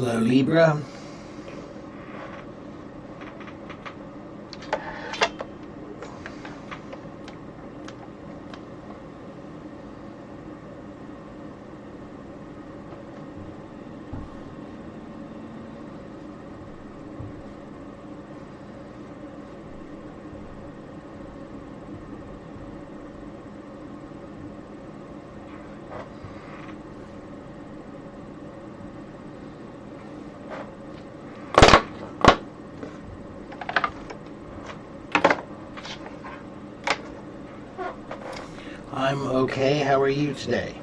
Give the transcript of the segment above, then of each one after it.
Hello, Libra. I'm okay. How are you today?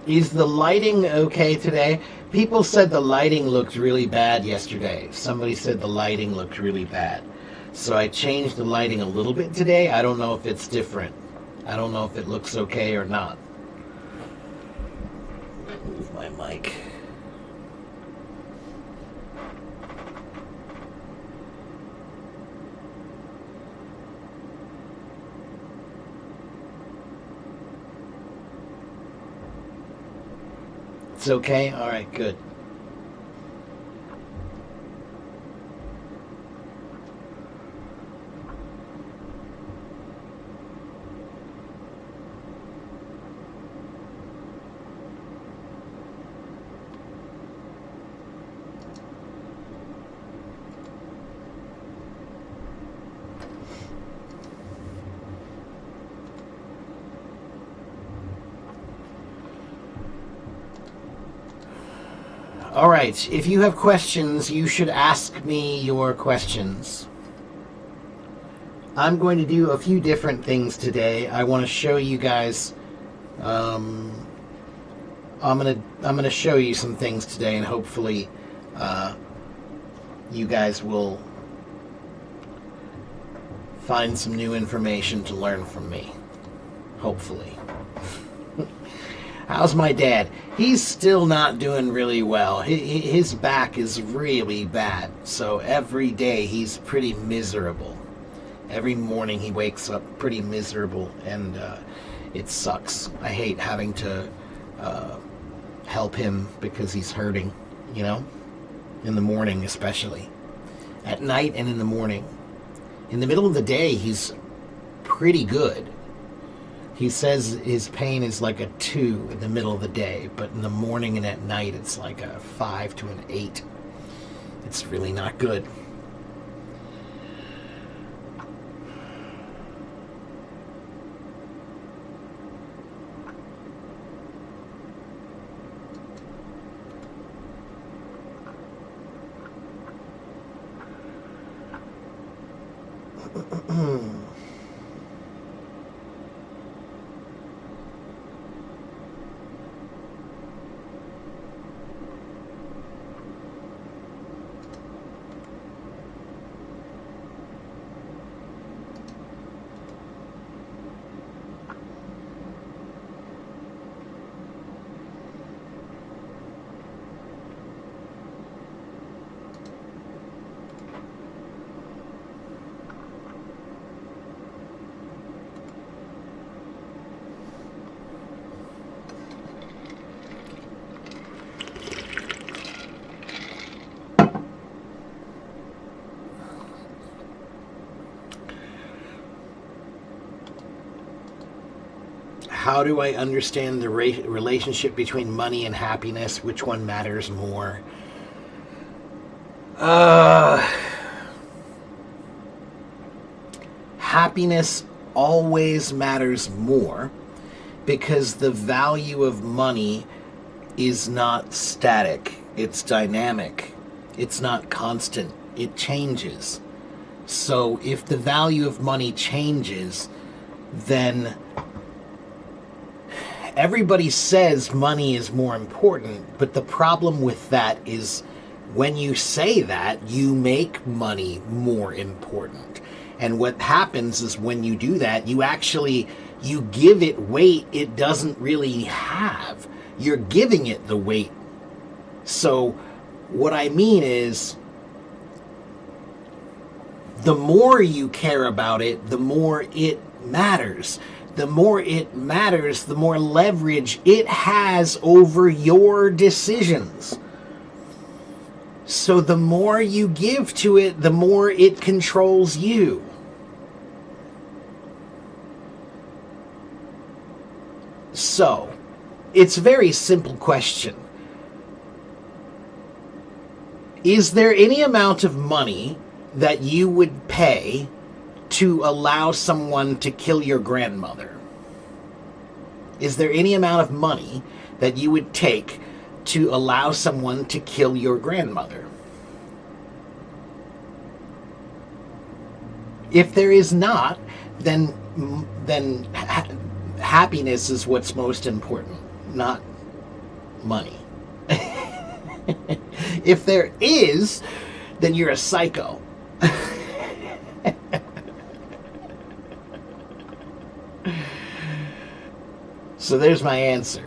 Is the lighting okay today? People said the lighting looked really bad yesterday. Somebody said the lighting looked really bad. So I changed the lighting a little bit today. I don't know if it's different. I don't know if it looks okay or not. Move my mic. It's okay? All right, good. All right, if you have questions, you should ask me your questions. I'm going to do a few different things today. I want to show you guys. I'm gonna show you some things today, and hopefully, you guys will find some new information to learn from me. Hopefully. How's my dad? He's still not doing really well. His back is really bad. So every day he's pretty miserable. Every morning he wakes up pretty miserable, and it sucks. I hate having to help him because he's hurting, you know? In the morning especially. At night and in the morning. In the middle of the day he's pretty good. He says his pain is like a 2 in the middle of the day, but in the morning and at night it's like a 5 to an 8. It's really not good. How do I understand the relationship between money and happiness? Which one matters more? Happiness always matters more because the value of money is not static. It's dynamic. It's not constant. It changes. So if the value of money changes, then everybody says money is more important, but the problem with that is when you say that, you make money more important. And what happens is when you do that, you give it weight it doesn't really have. You're giving it the weight. So what I mean is, the more you care about it, the more it matters. The more it matters, the more leverage it has over your decisions. So the more you give to it, the more it controls you. So, it's a very simple question. Is there any amount of money that you would pay to allow someone to kill your grandmother? Is there any amount of money that you would take to allow someone to kill your grandmother? If there is not, then happiness is what's most important, not money. If there is, then you're a psycho. So there's my answer.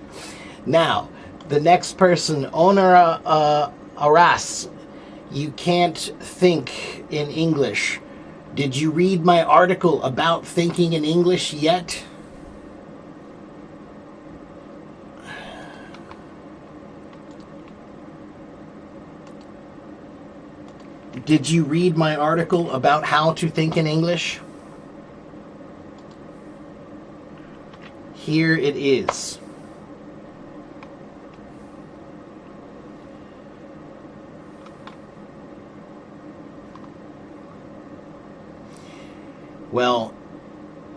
Now, the next person, Honora Aras, you can't think in English. Did you read my article about thinking in English yet? Did you read my article about how to think in English? Here it is. Well,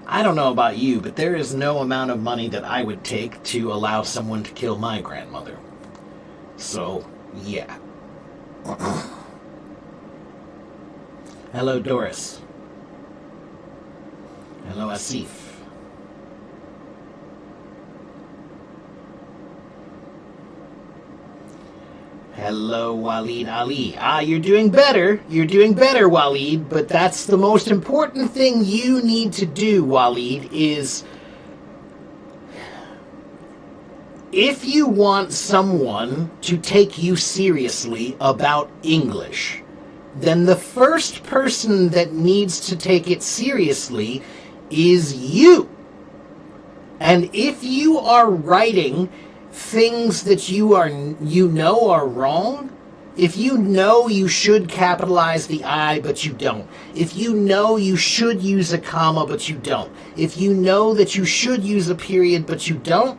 I don't know about you, but there is no amount of money that I would take to allow someone to kill my grandmother. So, yeah. Hello, Doris. Hello, Asif. Hello, Waleed Ali. You're doing better. You're doing better, Waleed. But that's the most important thing you need to do, Waleed, is if you want someone to take you seriously about English, then the first person that needs to take it seriously is you. And if you are writing things that you know are wrong, if you know you should capitalize the I but you don't, if you know you should use a comma but you don't, if you know that you should use a period but you don't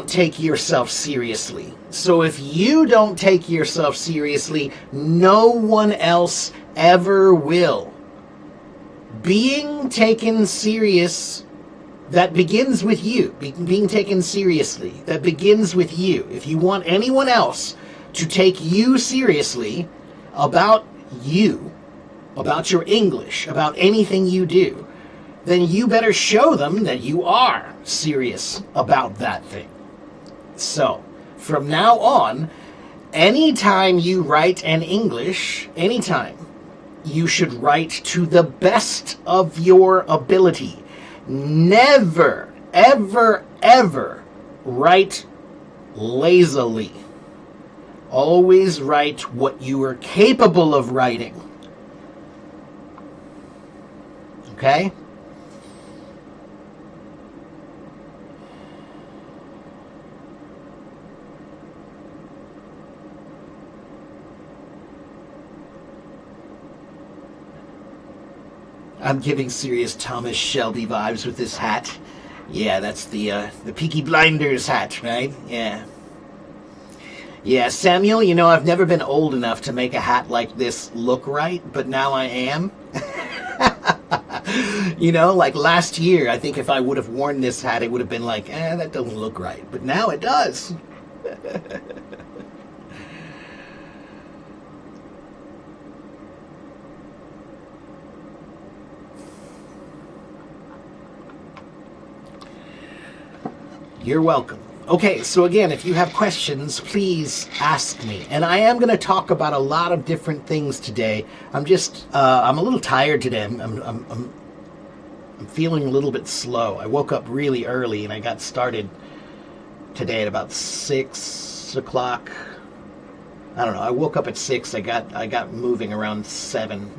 take yourself seriously. So if you don't take yourself seriously, no one else ever will. Being taken serious, that begins with you. Being taken seriously, that begins with you. If you want anyone else to take you seriously about you, about your English, about anything you do, then you better show them that you are serious about that thing. So, from now on, anytime you write in English, anytime, you should write to the best of your ability. Never, ever, ever write lazily. Always write what you are capable of writing. Okay? I'm giving serious Thomas Shelby vibes with this hat. Yeah, that's the Peaky Blinders hat, right? Yeah. Yeah, Samuel, you know, I've never been old enough to make a hat like this look right, but now I am. You know, like last year, I think if I would have worn this hat, it would have been like, that doesn't look right. But now it does. You're welcome. Okay, so again, if you have questions, please ask me. And I am going to talk about a lot of different things today. I'm a little tired today. I'm feeling a little bit slow. I woke up really early and I got started today at about 6 o'clock. I don't know. I woke up at 6. I got moving around 7.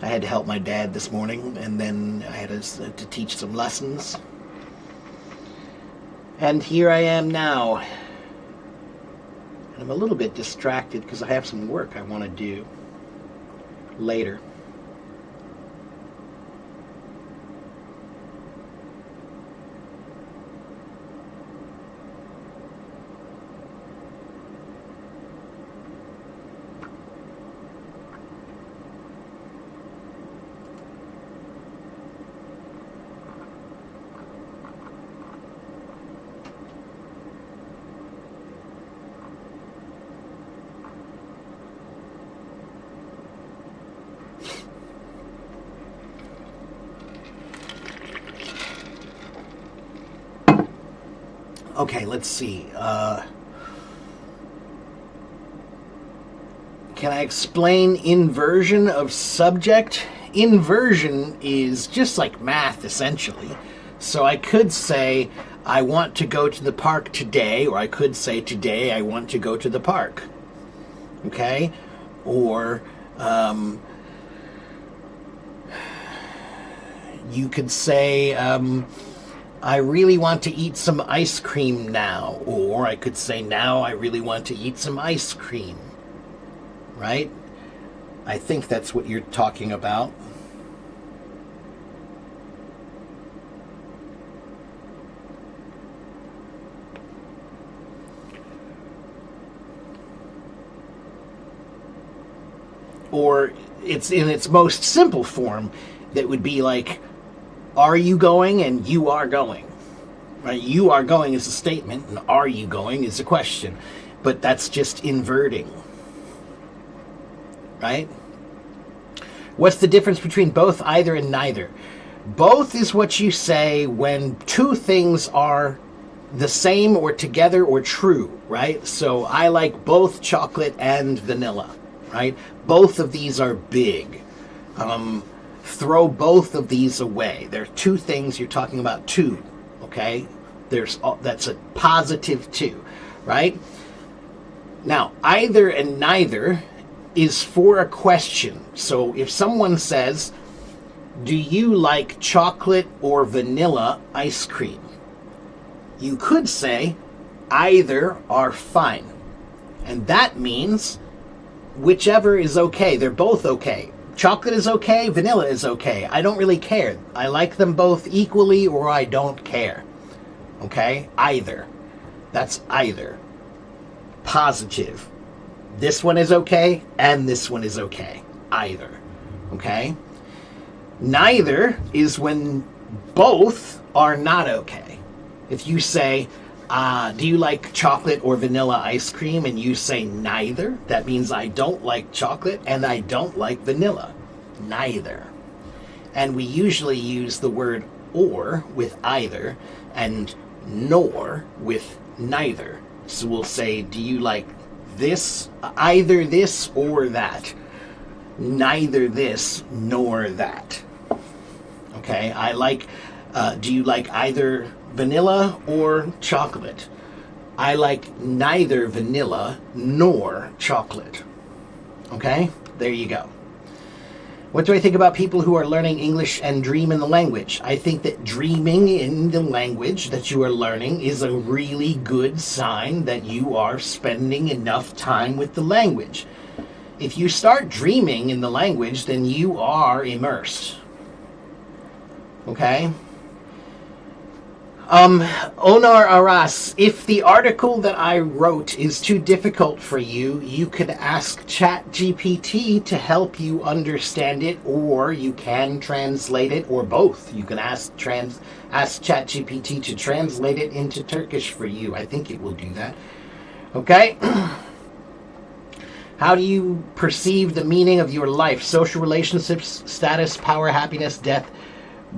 I had to help my dad this morning, and then I had to teach some lessons. And here I am now. And I'm a little bit distracted because I have some work I want to do later. Okay, let's see. Can I explain inversion of subject? Inversion is just like math, essentially. So I could say, I want to go to the park today, or I could say, today I want to go to the park. Okay? Or, you could say, I really want to eat some ice cream now. Or I could say, now I really want to eat some ice cream. Right? I think that's what you're talking about. Or it's in its most simple form that would be like, are you going and you are going. Right? You are going is a statement and are you going is a question. But that's just inverting. Right? What's the difference between both, either, and neither? Both is what you say when two things are the same or together or true, right? So I like both chocolate and vanilla, right? Both of these are big. Throw both of these away. There are two things you're talking about, two, okay? That's a positive two, right? Now, either and neither is for a question. So if someone says, do you like chocolate or vanilla ice cream? You could say, either are fine. And that means whichever is okay. They're both okay. Chocolate is okay, vanilla is okay. I don't really care. I like them both equally, or I don't care. Okay? Either. That's either. Positive. This one is okay, and this one is okay. Either. Okay? Neither is when both are not okay. If you say, do you like chocolate or vanilla ice cream? And you say neither, that means I don't like chocolate and I don't like vanilla. Neither. And we usually use the word or with either and nor with neither. So we'll say, do you like this, either this or that? Neither this nor that. Okay, do you like either vanilla or chocolate? I like neither vanilla nor chocolate. Okay, there you go. What do I think about people who are learning English and dream in the language? I think that dreaming in the language that you are learning is a really good sign that you are spending enough time with the language. If you start dreaming in the language, then you are immersed. Okay? Onar Aras, if the article that I wrote is too difficult for you, you could ask ChatGPT to help you understand it, or you can translate it, or both. You can ask ChatGPT to translate it into Turkish for you. I think it will do that. Okay? How do you perceive the meaning of your life? Social relationships, status, power, happiness, death,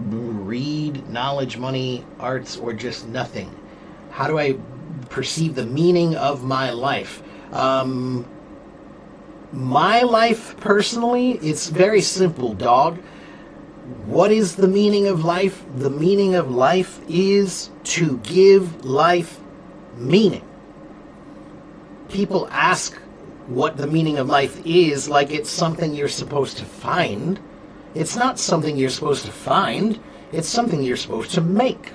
greed, knowledge, money, arts, or just nothing? How do I perceive the meaning of my life? My life, personally, it's very simple, dog. What is the meaning of life? The meaning of life is to give life meaning. People ask what the meaning of life is like it's something you're supposed to find. It's not something you're supposed to find. It's something you're supposed to make.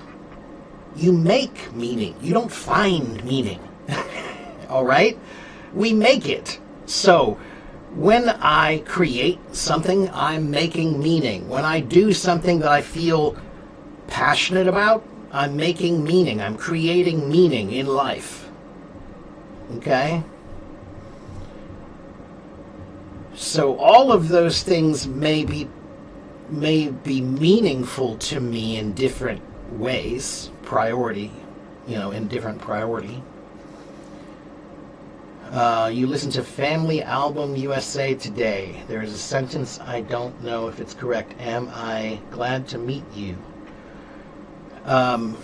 You make meaning. You don't find meaning. All right? We make it. So, when I create something, I'm making meaning. When I do something that I feel passionate about, I'm making meaning. I'm creating meaning in life. Okay? So all of those things may be meaningful to me in different ways. Priority, in different priority. You listen to Family Album USA Today. There is a sentence, I don't know if it's correct. Am I glad to meet you? Am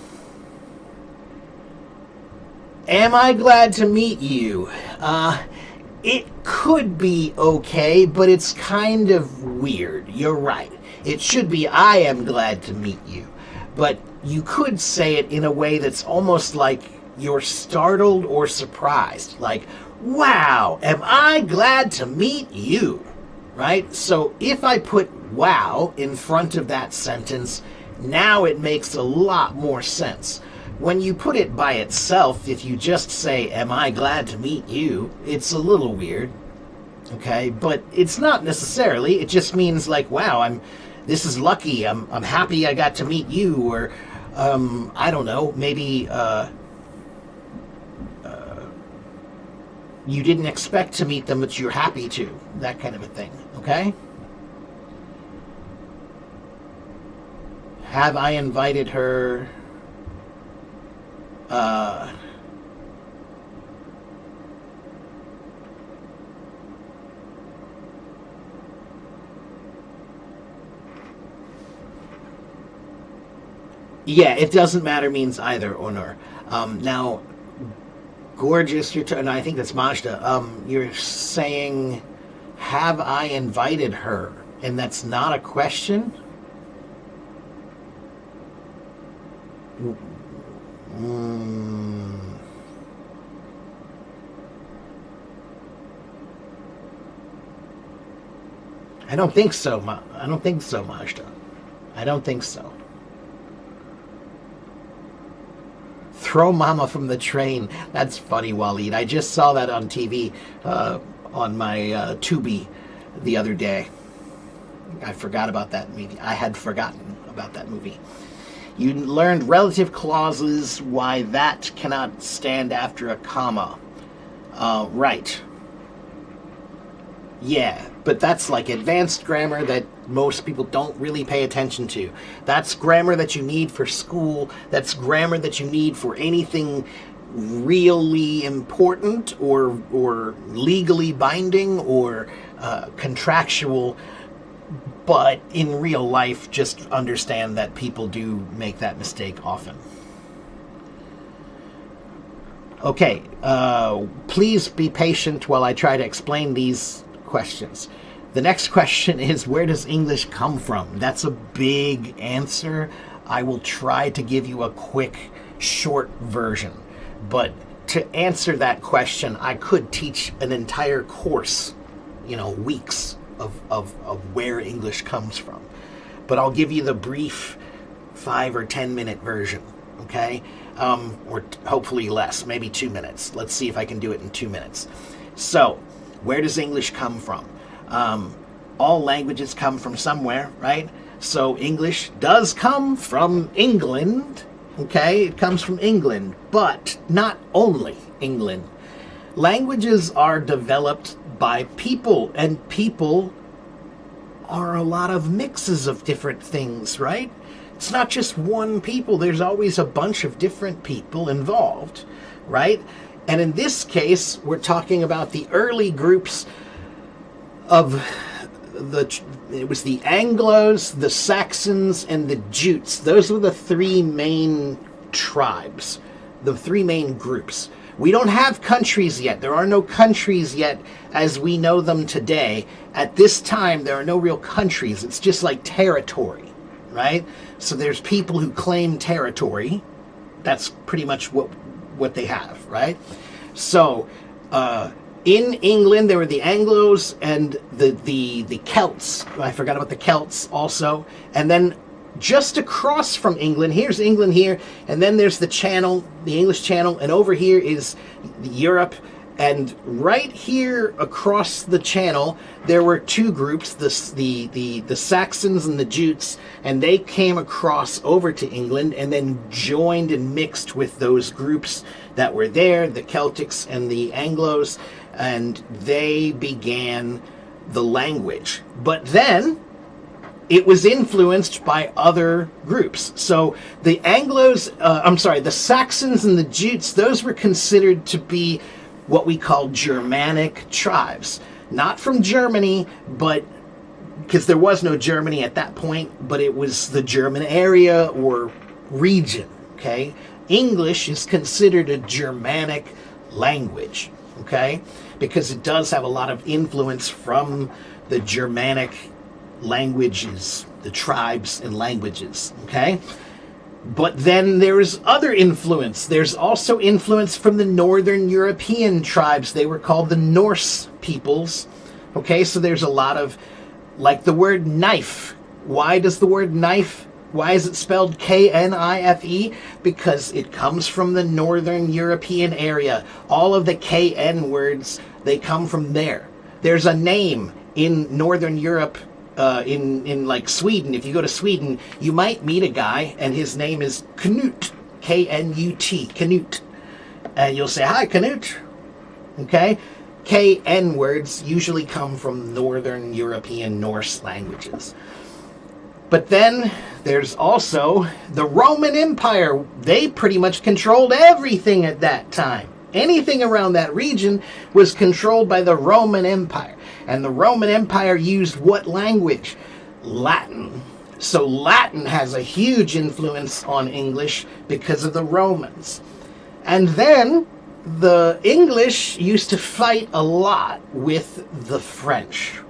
I glad to meet you? It could be okay, but it's kind of weird. You're right. It should be, I am glad to meet you. But you could say it in a way that's almost like you're startled or surprised. Like, wow, am I glad to meet you? Right? So if I put wow in front of that sentence, now it makes a lot more sense. When you put it by itself, if you just say, am I glad to meet you, it's a little weird. Okay? But it's not necessarily. It just means like, wow, this is lucky. I'm happy I got to meet you. Or, I don't know, maybe, you didn't expect to meet them, but you're happy to. That kind of a thing. Okay? Have I invited her? Yeah, it doesn't matter means either or nor. Now, gorgeous, and I think that's Majda. You're saying, have I invited her? And that's not a question? I don't think so. I don't think so, Majda. I don't think so. Throw Mama from the train. That's funny, Waleed. I just saw that on TV on my Tubi the other day. I forgot about that movie. I had forgotten about that movie. You learned relative clauses, why that cannot stand after a comma. Right. Yeah, but that's like advanced grammar that most people don't really pay attention to. That's grammar that you need for school. That's grammar that you need for anything really important or legally binding or contractual. But in real life, just understand that people do make that mistake often. Okay, please be patient while I try to explain these questions. The next question is, where does English come from? That's a big answer. I will try to give you a quick, short version. But to answer that question, I could teach an entire course, weeks of where English comes from. But I'll give you the brief 5 or 10 minute version, okay? Or hopefully less, maybe 2 minutes. Let's see if I can do it in 2 minutes. So, where does English come from? All languages come from somewhere, right? So English does come from England, okay? It comes from England, but not only England. Languages are developed by people, and people are a lot of mixes of different things, right? It's not just one people. There's always a bunch of different people involved, right? And in this case, we're talking about the early groups of it was the Anglos, the Saxons, and the Jutes. Those were the three main tribes, the three main groups. We don't have countries yet. There are no countries yet as we know them today. At this time, there are no real countries. It's just like territory, right? So there's people who claim territory. That's pretty much what they have, right? So, in England, there were the Anglos and the Celts. I forgot about the Celts also. And then just across from England, here's England here, and then there's the Channel, the English Channel, and over here is Europe. And right here across the Channel, there were two groups, the Saxons and the Jutes, and they came across over to England and then joined and mixed with those groups that were there, the Celtics and the Anglos, and they began the language. But then it was influenced by other groups. So the the Saxons and the Jutes, those were considered to be what we call Germanic tribes. Not from Germany, but because there was no Germany at that point, but it was the German area or region, okay? English is considered a Germanic language, okay? Because it does have a lot of influence from the Germanic languages, the tribes and languages, okay? But then there's other influence. There's also influence from the Northern European tribes. They were called the Norse peoples. Okay, so there's a lot of, like the word knife. Why does the word knife, why is it spelled K-N-I-F-E? Because it comes from the Northern European area. All of the K-N words, they come from there. There's a name in Northern Europe, in like Sweden. If you go to Sweden, you might meet a guy and his name is Knut, K-N-U-T, Knut. And you'll say, "Hi, Knut." Okay? K-N words usually come from Northern European Norse languages. But then there's also the Roman Empire. They pretty much controlled everything at that time. Anything around that region was controlled by the Roman Empire. And the Roman Empire used what language? Latin. So Latin has a huge influence on English because of the Romans. And then the English used to fight a lot with the French.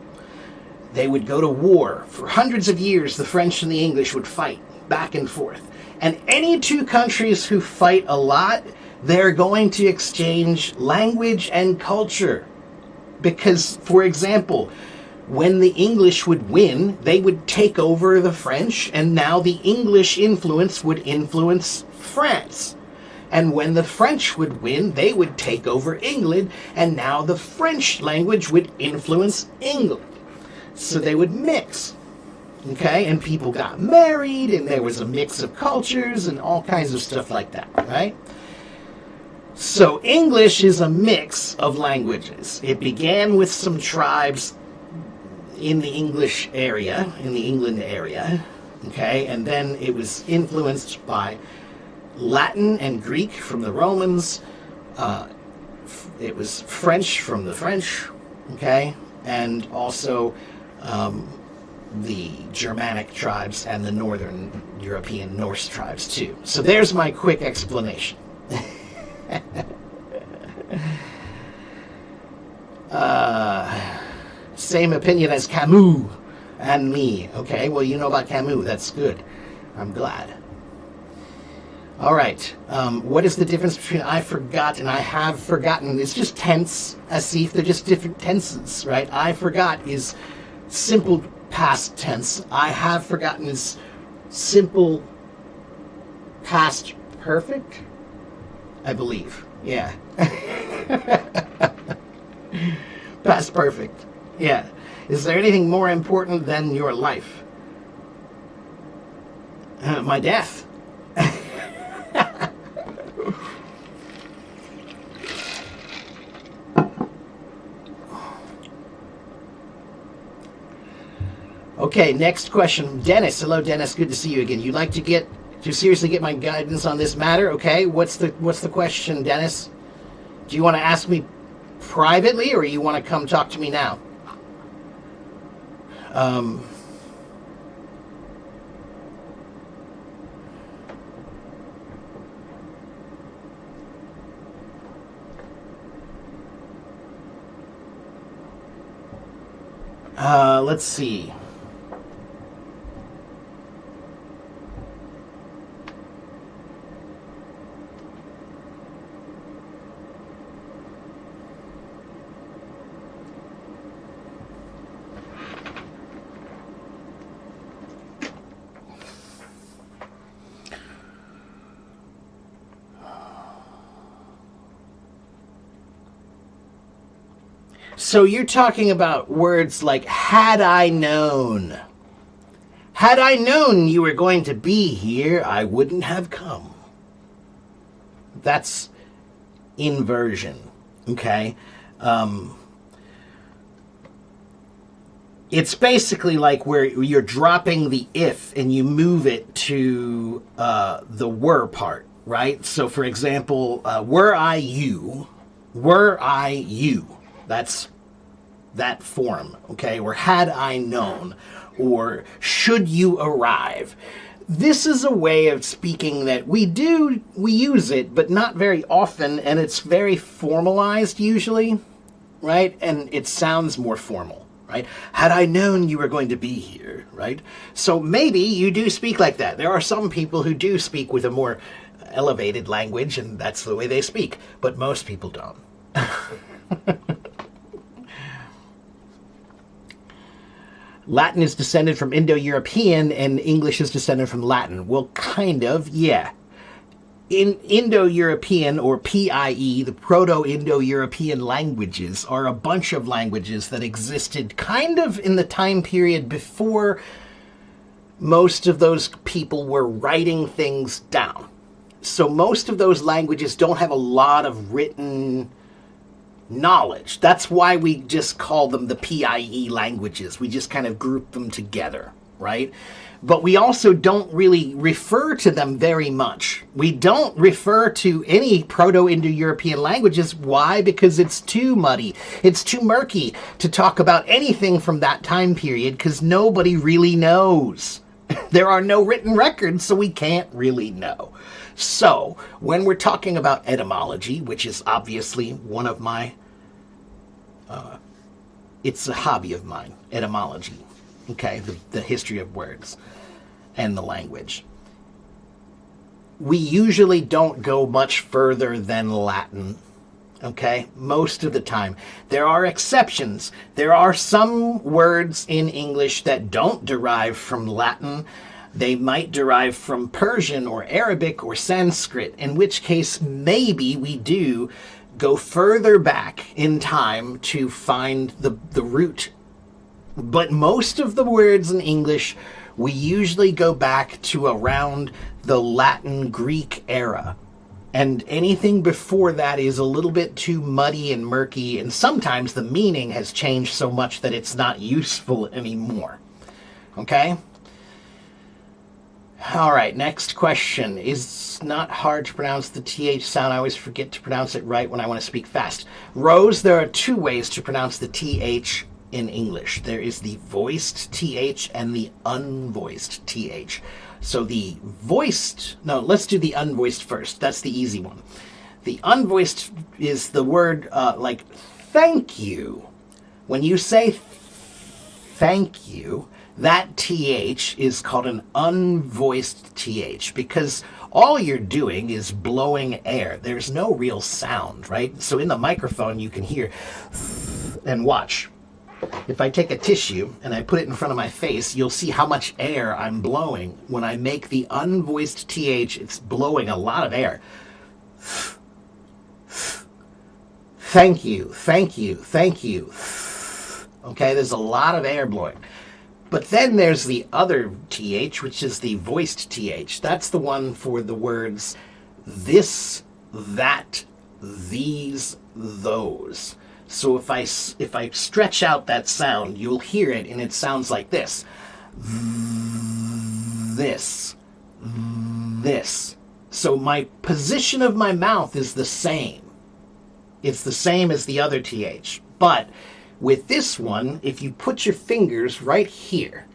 They would go to war. For hundreds of years, the French and the English would fight back and forth. And any two countries who fight a lot, they're going to exchange language and culture. Because, for example, when the English would win, they would take over the French, and now the English influence would influence France. And when the French would win, they would take over England, and now the French language would influence England. So they would mix. Okay? And people got married, and there was a mix of cultures and all kinds of stuff like that, right? So English is a mix of languages. It began with some tribes in the English area, in the England area, okay? And then it was influenced by Latin and Greek from the Romans. It was French from the French, okay? And also the Germanic tribes and the Northern European Norse tribes too. So there's my quick explanation. Same opinion as Camus and me. Okay, well, you know about Camus. That's good. I'm glad. All right. What is the difference between I forgot and I have forgotten? It's just tense, Asif. They're just different tenses, right? I forgot is simple past tense. I have forgotten is simple past perfect, I believe. Yeah. Past perfect. Yeah. Is there anything more important than your life? My death. Okay, next question. Dennis. Hello, Dennis. Good to see you again. You'd like to seriously get my guidance on this matter? Okay. What's the question, Dennis? Do you want to ask me privately, or you want to come talk to me now? Let's see. So you're talking about words like "had I known." Had I known you were going to be here, I wouldn't have come. That's inversion, okay? It's basically like where you're dropping the if and you move it to the were part, right? So for example, were I you, that's that form, okay? Or had I known, or should you arrive. This is a way of speaking that we use it, but not very often, and it's very formalized usually, right? And it sounds more formal, right? Had I known you were going to be here, right? So maybe you do speak like that. There are some people who do speak with a more elevated language, and that's the way they speak, but most people don't. Latin is descended from Indo-European and English is descended from Latin. Well, kind of, yeah. In Indo-European, or PIE, the Proto-Indo-European languages, are a bunch of languages that existed kind of in the time period before most of those people were writing things down. So most of those languages don't have a lot of written knowledge. That's why we just call them the PIE languages. We just kind of group them together, right? But we also don't really refer to them very much. We don't refer to any Proto-Indo-European languages. Why? Because it's too muddy. It's too murky to talk about anything from that time period because nobody really knows. There are no written records, so we can't really know. So, when we're talking about etymology, which is obviously one of my, it's a hobby of mine, etymology, okay, the history of words and the language. We usually don't go much further than Latin, okay, most of the time. There are exceptions. There are some words in English that don't derive from Latin. They might derive from Persian or Arabic or Sanskrit, in which case maybe we do go further back in time to find the root. But most of the words in English, we usually go back to around the Latin Greek era. And anything before that is a little bit too muddy and murky, and sometimes the meaning has changed so much that it's not useful anymore. Okay? All right, next question. It's not hard to pronounce the TH sound. I always forget to pronounce it right when I want to speak fast. Rose, there are two ways to pronounce the TH in English. There is the voiced TH and the unvoiced TH. So the voiced, no, let's do the unvoiced first. That's the easy one. The unvoiced is the word like thank you. When you say thank you, that TH is called an unvoiced TH because all you're doing is blowing air. There's no real sound, right? So in the microphone you can hear, and watch. If I take a tissue and I put it in front of my face, you'll see how much air I'm blowing. When I make the unvoiced TH, it's blowing a lot of air. Thank you, thank you, thank you. Okay, there's a lot of air blowing. But then there's the other TH, which is the voiced TH. That's the one for the words this, that, these, those. So if I stretch out that sound, you'll hear it, and it sounds like this. This. This. So my position of my mouth is the same. It's the same as the other TH. But with this one, if you put your fingers right here,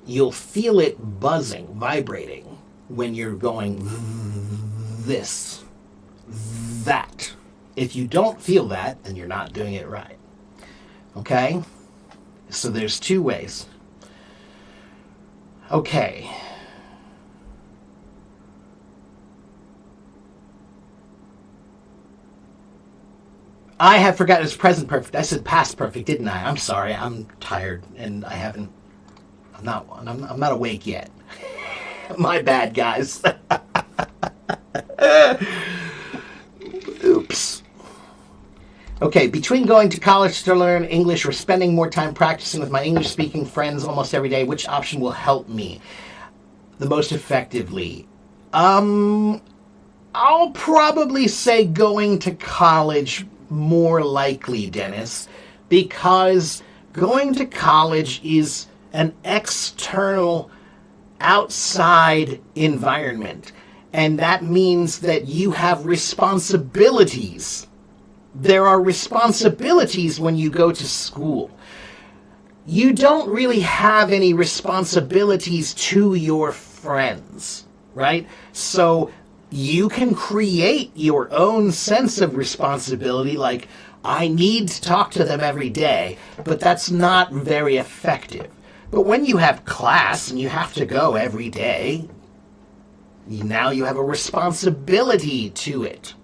you'll feel it buzzing, vibrating when you're going this, that. If you don't feel that, then you're not doing it right. Okay? So there's two ways. Okay. I have forgotten it's present perfect. I said past perfect, didn't I? I'm sorry. I'm tired and I'm not awake yet. My bad, guys. Oops. Okay, between going to college to learn English or spending more time practicing with my English-speaking friends almost every day, which option will help me the most effectively? I'll probably say going to college more likely, Dennis, because going to college is an external, outside environment, and that means that you have responsibilities. There are responsibilities when you go to school. You don't really have any responsibilities to your friends, right? So you can create your own sense of responsibility, like, I need to talk to them every day, but that's not very effective. But when you have class and you have to go every day, now you have a responsibility to it.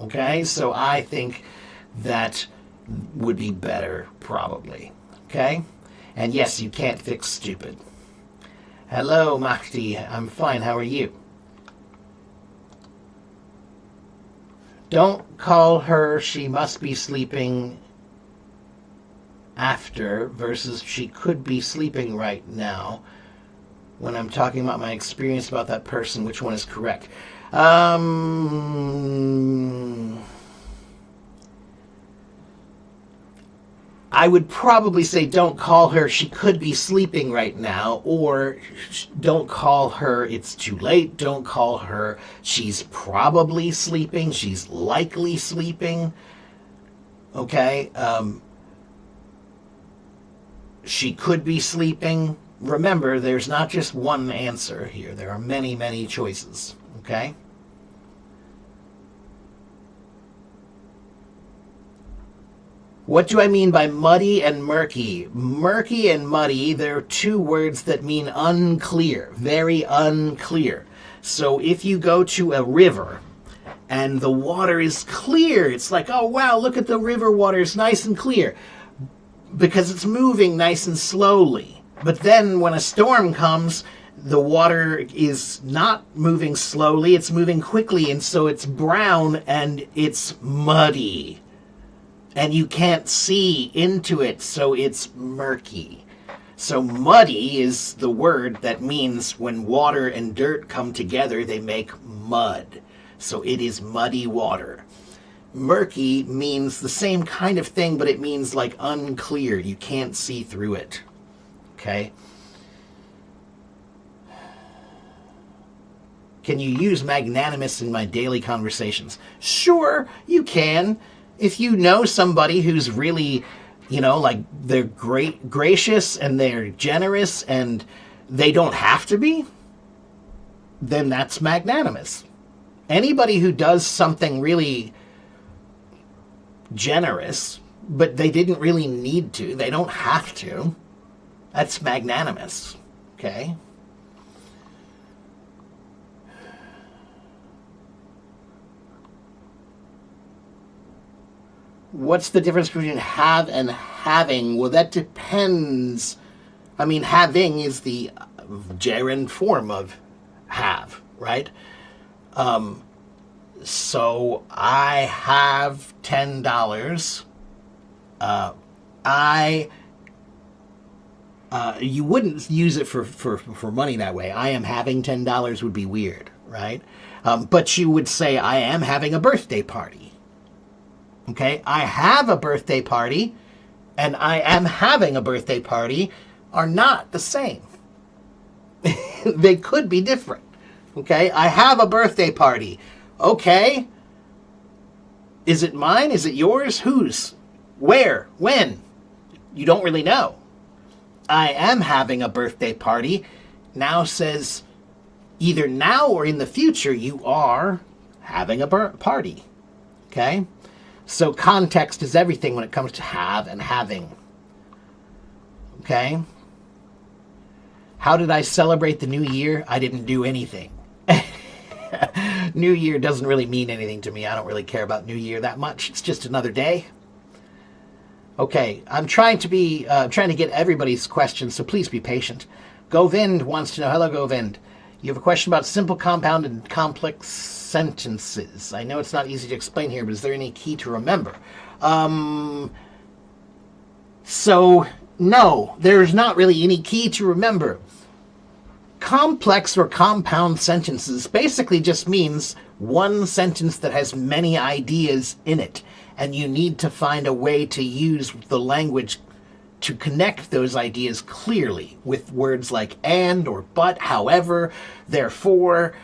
Okay? So I think that would be better, probably. Okay? And yes, you can't fix stupid. Hello, Mahdi. I'm fine. How are you? Don't call her she must be sleeping after versus she could be sleeping right now. When I'm talking about my experience about that person, which one is correct? I would probably say don't call her she could be sleeping right now, or don't call her it's too late. Don't call her she's probably sleeping, she's likely sleeping. Okay? She could be sleeping. Remember, there's not just one answer here. There are many, many choices. Okay? What do I mean by muddy and murky? Murky and muddy, they're two words that mean unclear, very unclear. So if you go to a river and the water is clear, it's like, oh wow, look at the river water, it's nice and clear, because it's moving nice and slowly. But then when a storm comes, the water is not moving slowly, it's moving quickly, and so it's brown and it's muddy. And you can't see into it, so it's murky. So muddy is the word that means when water and dirt come together, they make mud. So it is muddy water. Murky means the same kind of thing, but it means like unclear. You can't see through it. Okay? Can you use magnanimous in my daily conversations? Sure, you can. If you know somebody who's really, like they're gracious and they're generous and they don't have to be, then that's magnanimous. Anybody who does something really generous, but they didn't really need to, they don't have to, that's magnanimous. Okay? What's the difference between have and having? Well, that depends. I mean, having is the gerund form of have, right? So I have $10. You wouldn't use it for money that way. I am having $10 would be weird, right? But you would say I am having a birthday party. Okay, I have a birthday party and I am having a birthday party are not the same. They could be different. Okay, I have a birthday party. Okay, Is it mine? Is it yours? Whose? Where? When? You don't really know. I am having a birthday party now says either now or in the future you are having a party. Okay? So context is everything when it comes to have and having. Okay? How did I celebrate the new year? I didn't do anything. New Year doesn't really mean anything to me. I don't really care about New Year that much. It's just another day. Okay, I'm trying to get everybody's questions, so please be patient. Govind wants to know, hello Govind. You have a question about simple, compound, and complex sentences. I know it's not easy to explain here, but is there any key to remember? So, no, there's not really any key to remember. Complex or compound sentences basically just means one sentence that has many ideas in it, and you need to find a way to use the language to connect those ideas clearly with words like and or but, however, therefore,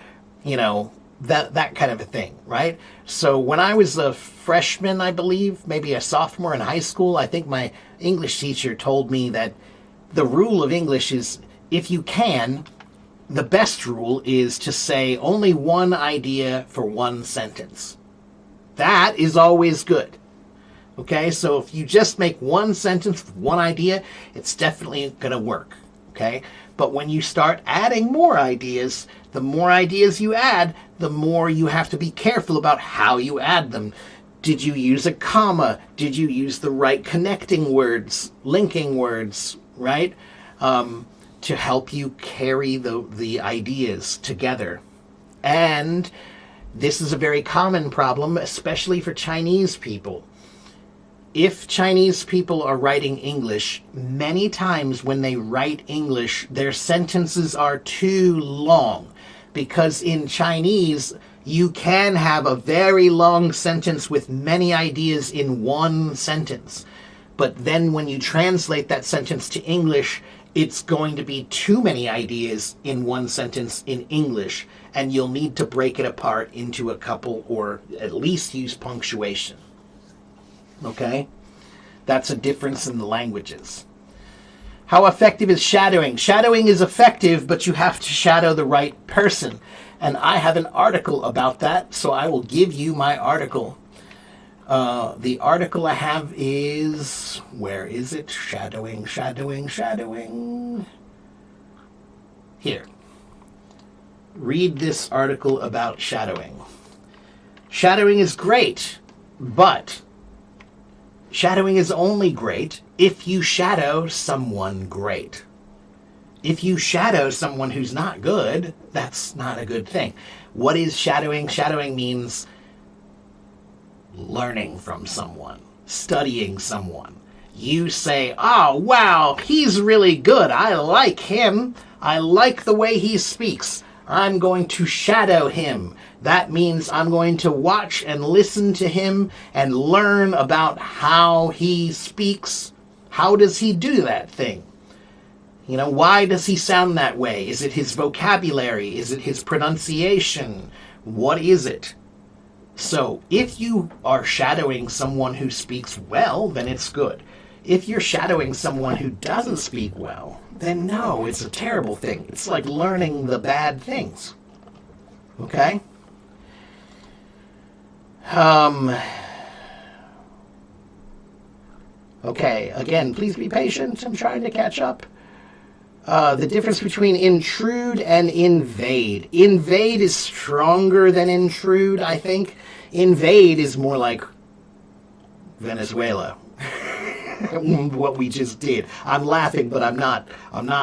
that kind of a thing, right? So when I was a freshman, I believe, maybe a sophomore in high school, I think my English teacher told me that the rule of English is, if you can, the best rule is to say only one idea for one sentence. That is always good. Okay, so if you just make one sentence with one idea, it's definitely going to work. Okay, but when you start adding more ideas, the more ideas you add, the more you have to be careful about how you add them. Did you use a comma? Did you use the right connecting words, linking words, right? To help you carry the ideas together. And this is a very common problem, especially for Chinese people. If Chinese people are writing English, many times when they write English, their sentences are too long. Because in Chinese, you can have a very long sentence with many ideas in one sentence. But then when you translate that sentence to English, it's going to be too many ideas in one sentence in English, and you'll need to break it apart into a couple or at least use punctuation. Okay? That's a difference in the languages. How effective is shadowing? Shadowing is effective, but you have to shadow the right person. And I have an article about that, so I will give you my article. The article I have is, where is it? Shadowing. Here. Read this article about shadowing. Shadowing is great, but shadowing is only great if you shadow someone great. If you shadow someone who's not good, that's not a good thing. What is shadowing? Shadowing means learning from someone, studying someone. You say, oh, wow, he's really good. I like him. I like the way he speaks. I'm going to shadow him. That means I'm going to watch and listen to him and learn about how he speaks. How does he do that thing? Why does he sound that way? Is it his vocabulary? Is it his pronunciation? What is it? So if you are shadowing someone who speaks well, then it's good. If you're shadowing someone who doesn't speak well, then no, it's a terrible thing. It's like learning the bad things. Okay? Okay, again, please be patient. I'm trying to catch up. The difference between intrude and invade. Invade is stronger than intrude, I think. Invade is more like Venezuela. What we just did. I'm laughing, but I'm not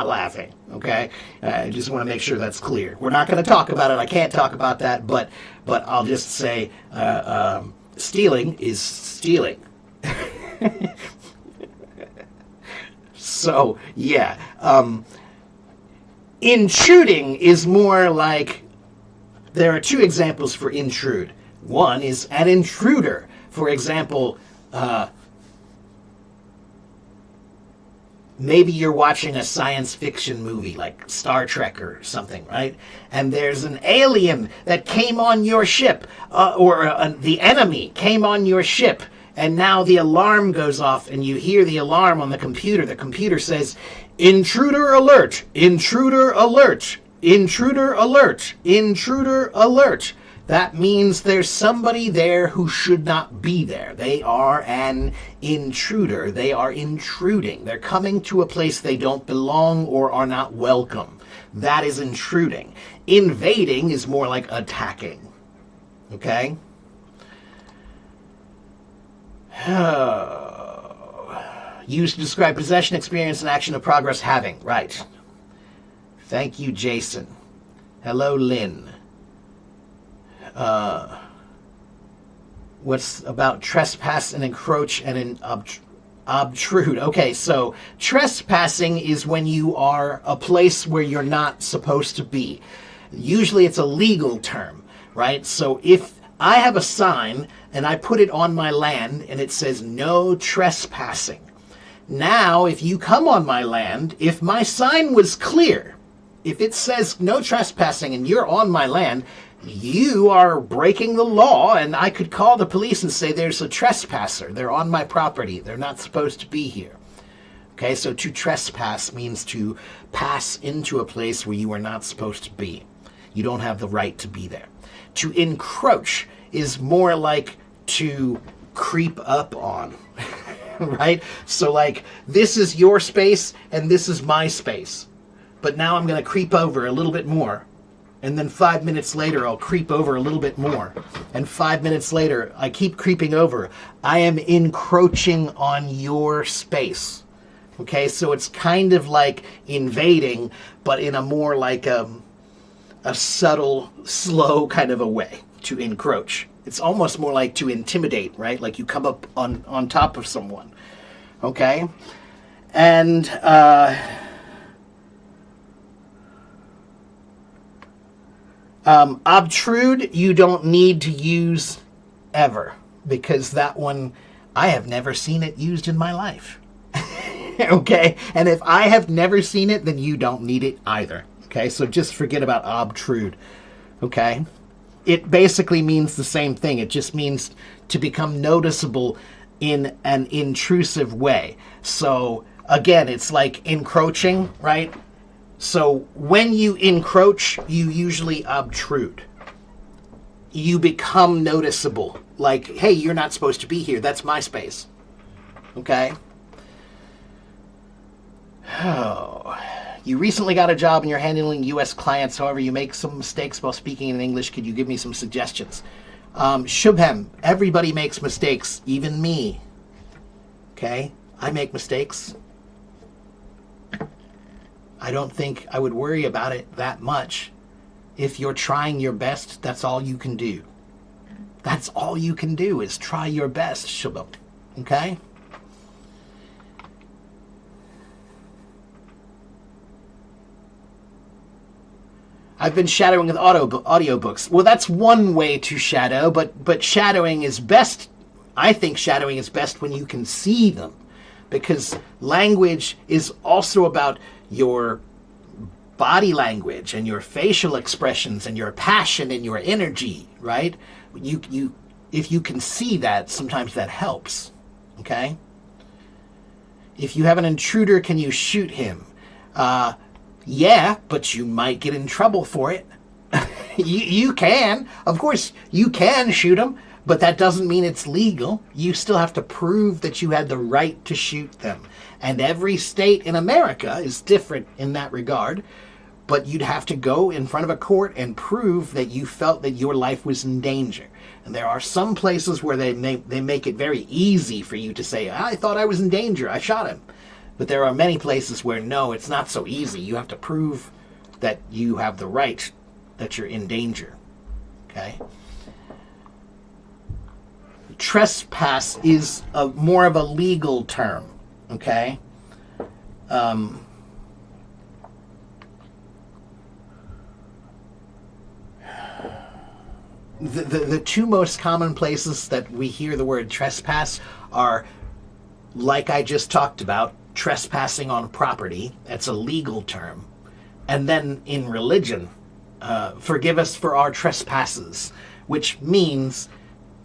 laughing, okay? I just want to make sure that's clear. We're not going to talk about it. I can't talk about that, but I'll just say stealing is stealing. So, yeah. Intruding is more like, there are two examples for intrude. One is an intruder. For example, maybe you're watching a science fiction movie like Star Trek or something, right? And there's an alien that came on your ship, or the enemy came on your ship, and now the alarm goes off, and you hear the alarm on the computer. The computer says, "Intruder alert! Intruder alert! Intruder alert! Intruder alert!" That means there's somebody there who should not be there. They are an intruder. They are intruding. They're coming to a place they don't belong or are not welcome. That is intruding. Invading is more like attacking. Okay? Used to describe possession, experience, and action of progress having. Right. Thank you, Jason. Hello, Lynn. What's about trespass and encroach and obtrude? Okay, so trespassing is when you are a place where you're not supposed to be. Usually it's a legal term, right? So if I have a sign and I put it on my land and it says no trespassing. Now, if you come on my land, if my sign was clear, if it says no trespassing and you're on my land, you are breaking the law, and I could call the police and say there's a trespasser. They're on my property. They're not supposed to be here. Okay, so to trespass means to pass into a place where you are not supposed to be. You don't have the right to be there. To encroach is more like to creep up on, right? So like, this is your space and this is my space. But now I'm going to creep over a little bit more. And then 5 minutes later, I'll creep over a little bit more. And 5 minutes later, I keep creeping over. I am encroaching on your space. Okay, so it's kind of like invading, but in a more like a subtle, slow kind of a way to encroach. It's almost more like to intimidate, right? Like you come up on top of someone. Okay? And obtrude, you don't need to use ever, because that one, I have never seen it used in my life. Okay? And if I have never seen it, then you don't need it either. Okay? So just forget about obtrude. Okay? It basically means the same thing. It just means to become noticeable in an intrusive way. So again, it's like encroaching, right? So when you encroach, you usually obtrude. You become noticeable. Like, hey, you're not supposed to be here. That's my space. Okay? Oh. You recently got a job and you're handling U.S. clients. However, you make some mistakes while speaking in English. Could you give me some suggestions? Shubham, everybody makes mistakes, even me. Okay? I make mistakes. I don't think I would worry about it that much. If you're trying your best, that's all you can do. That's all you can do is try your best, Shubham. Okay? I've been shadowing with audiobooks. Well, that's one way to shadow, but shadowing is best. I think shadowing is best when you can see them, because language is also about your body language and your facial expressions and your passion and your energy, right? If you can see that, sometimes that helps. Okay? If you have an intruder, can you shoot him? Yeah, but you might get in trouble for it. You can. Of course, you can shoot him, but that doesn't mean it's legal. You still have to prove that you had the right to shoot them. And every state in America is different in that regard. But you'd have to go in front of a court and prove that you felt that your life was in danger. And there are some places where they make it very easy for you to say, I thought I was in danger, I shot him. But there are many places where, no, it's not so easy. You have to prove that you have the right, that you're in danger. Okay? Trespass is more of a legal term. Okay? The two most common places that we hear the word trespass are, like I just talked about, trespassing on property. That's a legal term. And then in religion, forgive us for our trespasses, which means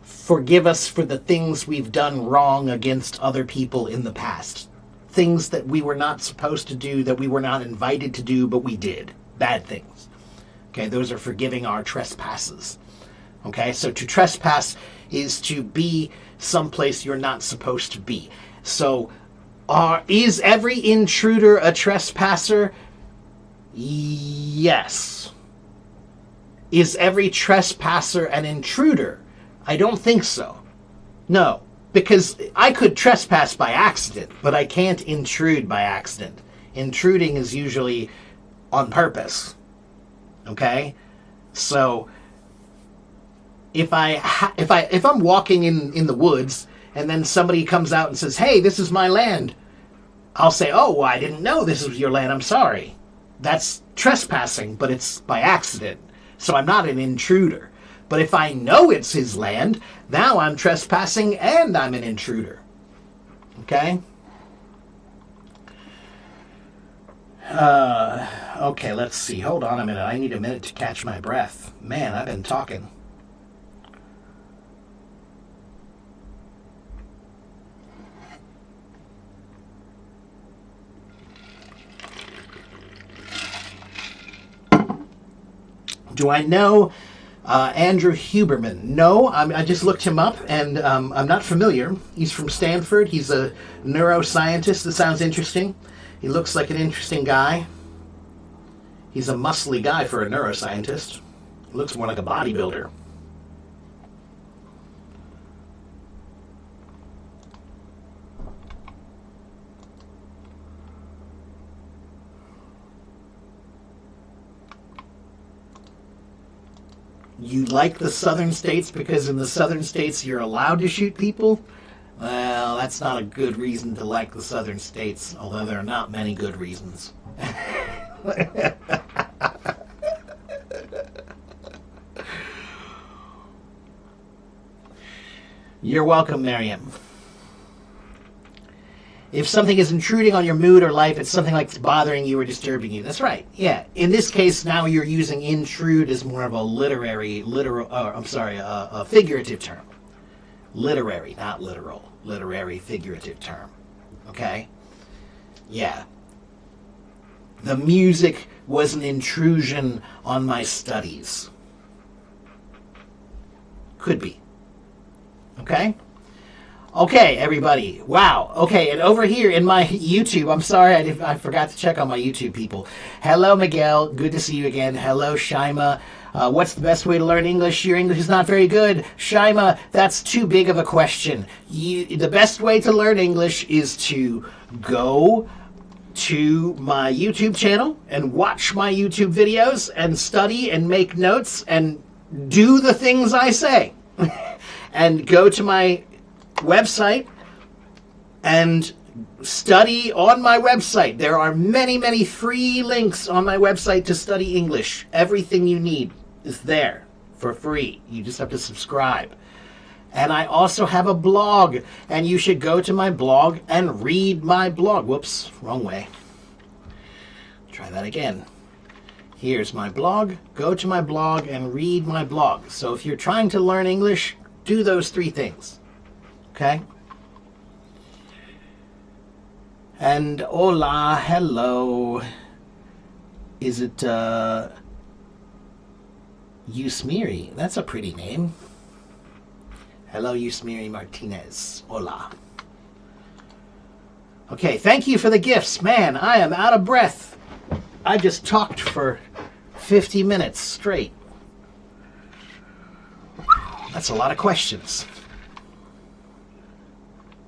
forgive us for the things we've done wrong against other people in the past. Things that we were not supposed to do, that we were not invited to do, but we did. Bad things. Okay, those are forgiving our trespasses. Okay, so to trespass is to be someplace you're not supposed to be. So, is every intruder a trespasser? Yes. Is every trespasser an intruder? I don't think so. No, because I could trespass by accident, but I can't intrude by accident. Intruding is usually on purpose. Okay? So if I'm walking in the woods and then somebody comes out and says, "Hey, this is my land," I'll say, "Oh, well, I didn't know this was your land. I'm sorry." That's trespassing, but it's by accident. So I'm not an intruder. But if I know it's his land, now I'm trespassing and I'm an intruder. Okay? Okay, let's see. Hold on a minute. I need a minute to catch my breath. Man, I've been talking. Do I know Andrew Huberman? No, I just looked him up, and I'm not familiar. He's from Stanford. He's a neuroscientist. That sounds interesting. He looks like an interesting guy. He's a muscly guy for a neuroscientist. He looks more like a bodybuilder. You like the southern states because in the southern states you're allowed to shoot people? Well, that's not a good reason to like the southern states, although there are not many good reasons. You're welcome, Miriam. If something is intruding on your mood or life, it's something like it's bothering you or disturbing you. That's right. Yeah. In this case, now you're using intrude as more of a figurative term. Literary, not literal. Literary, figurative term. Okay? Yeah. The music was an intrusion on my studies. Could be. Okay? Okay, everybody. Wow. Okay, and over here in my YouTube, I'm sorry, I forgot to check on my YouTube people. Hello, Miguel. Good to see you again. Hello, Shaima. What's the best way to learn English? Your English is not very good. Shaima, that's too big of a question. The best way to learn English is to go to my YouTube channel and watch my YouTube videos and study and make notes and do the things I say. And go to my website and study on my website. There are many, many free links on my website to study English. Everything you need is there for free. You just have to subscribe. And I also have a blog, and you should go to my blog and read my blog. Whoops, wrong way. Try that again. Here's my blog. Go to my blog and read my blog. So if you're trying to learn English, do those three things. Okay? And hola, hello. Is it Yusmiri? That's a pretty name. Hello, Yusmiri Martinez. Hola. Okay, thank you for the gifts. Man, I am out of breath. I just talked for 50 minutes straight. That's a lot of questions.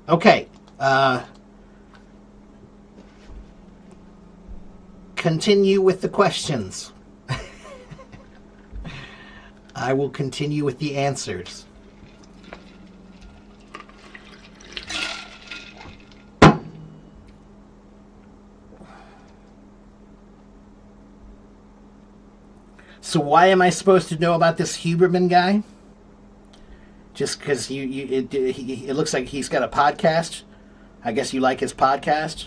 Okay. Continue with the questions. I will continue with the answers. So why am I supposed to know about this Huberman guy? Just because it looks like he's got a podcast? I guess you like his podcast?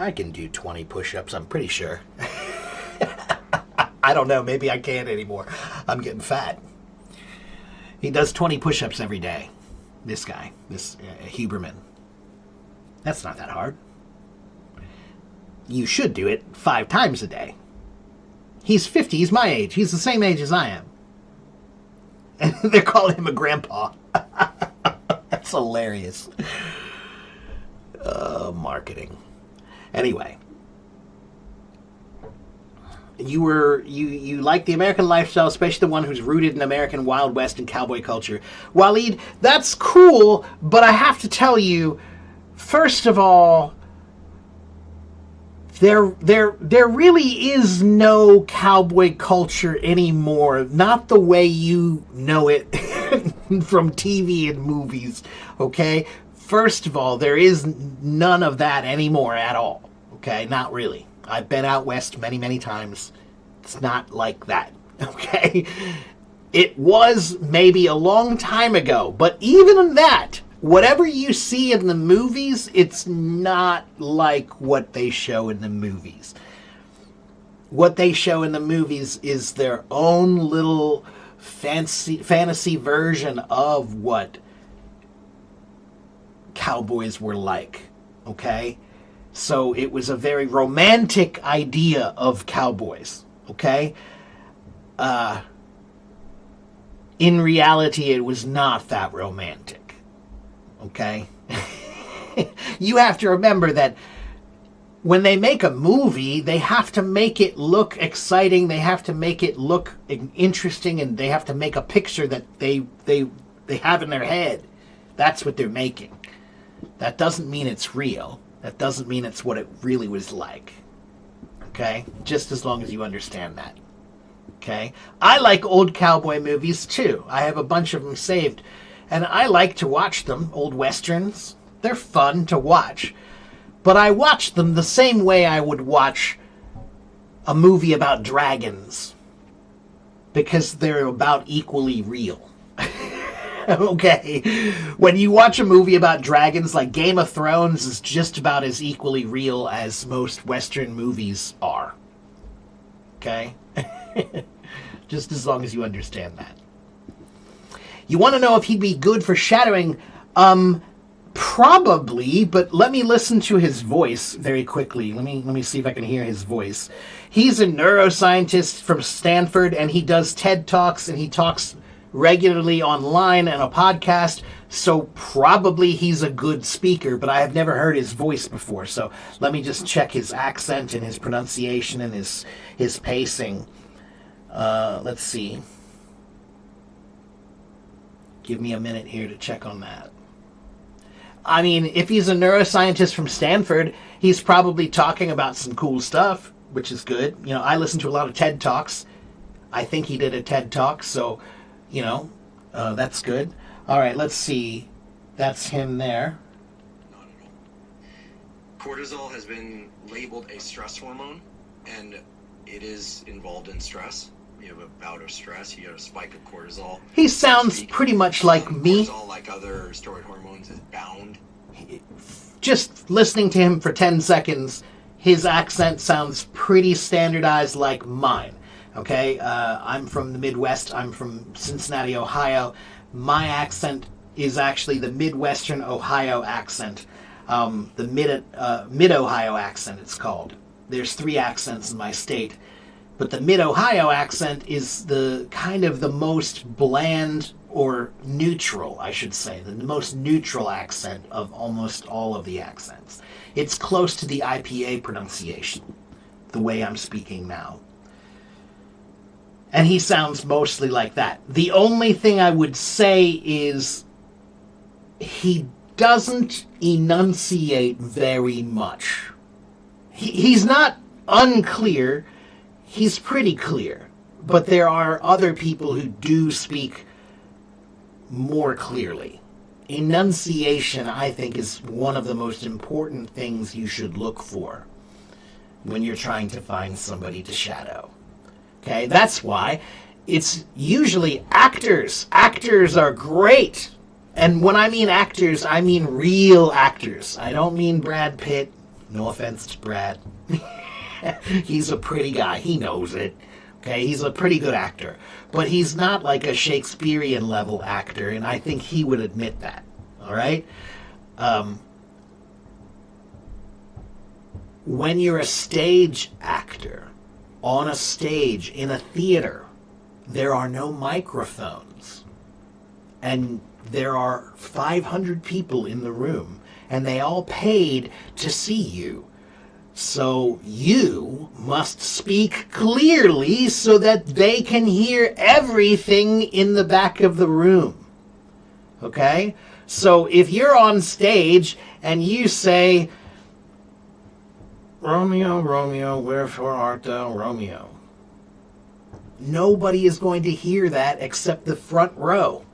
I can do 20 push-ups, I'm pretty sure. I don't know, maybe I can't anymore. I'm getting fat. He does 20 push-ups every day. This guy, this Huberman. That's not that hard. You should do it 5 times a day. He's 50, he's my age. He's the same age as I am. And they're calling him a grandpa. That's hilarious. Marketing. Anyway. You like the American lifestyle, especially the one who's rooted in American Wild West and cowboy culture. Waleed, that's cool, but I have to tell you, first of all, there really is no cowboy culture anymore. Not the way you know it from TV and movies, okay? First of all, there is none of that anymore at all, okay? Not really. I've been out west many, many times. It's not like that, okay? It was maybe a long time ago, but even in that, whatever you see in the movies, it's not like what they show in the movies. What they show in the movies is their own little fantasy version of what cowboys were like, okay? So it was a very romantic idea of cowboys, okay? In reality, it was not that romantic. Okay? You have to remember that when they make a movie, they have to make it look exciting, they have to make it look interesting, and they have to make a picture that they have in their head. That's what they're making. That doesn't mean it's real. That doesn't mean it's what it really was like. Okay? Just as long as you understand that. Okay? I like old cowboy movies too. I have a bunch of them saved. And I like to watch them, old westerns. They're fun to watch. But I watch them the same way I would watch a movie about dragons. Because they're about equally real. Okay? When you watch a movie about dragons, like Game of Thrones is just about as equally real as most western movies are. Okay? Just as long as you understand that. You want to know if he'd be good for shadowing? Probably, but let me listen to his voice very quickly. Let me see if I can hear his voice. He's a neuroscientist from Stanford, and he does TED Talks, and he talks regularly online and a podcast, so probably he's a good speaker, but I have never heard his voice before, so let me just check his accent and his pronunciation and his pacing. Let's see. Give me a minute here to check on that. I mean, if he's a neuroscientist from Stanford, he's probably talking about some cool stuff, which is good. You know, I listen to a lot of TED Talks. I think he did a TED Talk, so, you know, that's good. All right, let's see. That's him there. Not at all. Cortisol has been labeled a stress hormone, and it is involved in stress. You have a bout of stress, you get a spike of cortisol. He sounds pretty much like me. Cortisol, like other steroid hormones, is bound. Just listening to him for 10 seconds, his accent sounds pretty standardized like mine. Okay, I'm from the Midwest. I'm from Cincinnati, Ohio. My accent is actually the Midwestern Ohio accent. The Mid-Ohio accent, it's called. There's 3 accents in my state. But the Mid-Ohio accent is the kind of the most bland or neutral, I should say, the most neutral accent of almost all of the accents. It's close to the IPA pronunciation, the way I'm speaking now. And he sounds mostly like that. The only thing I would say is he doesn't enunciate very much. He's not unclear. He's pretty clear, but there are other people who do speak more clearly. Enunciation, I think, is one of the most important things you should look for when you're trying to find somebody to shadow. Okay, that's why it's usually actors. Actors are great. And when I mean actors, I mean real actors. I don't mean Brad Pitt, No offense to Brad. He's a pretty guy. He knows it. Okay, he's a pretty good actor. But he's not like a Shakespearean level actor, and I think he would admit that. All right? When you're a stage actor, on a stage, in a theater, there are no microphones. And there are 500 people in the room, and they all paid to see you. So you must speak clearly so that they can hear everything in the back of the room. Okay? So if you're on stage and you say, Romeo, Romeo, wherefore art thou, Romeo? Nobody is going to hear that except the front row.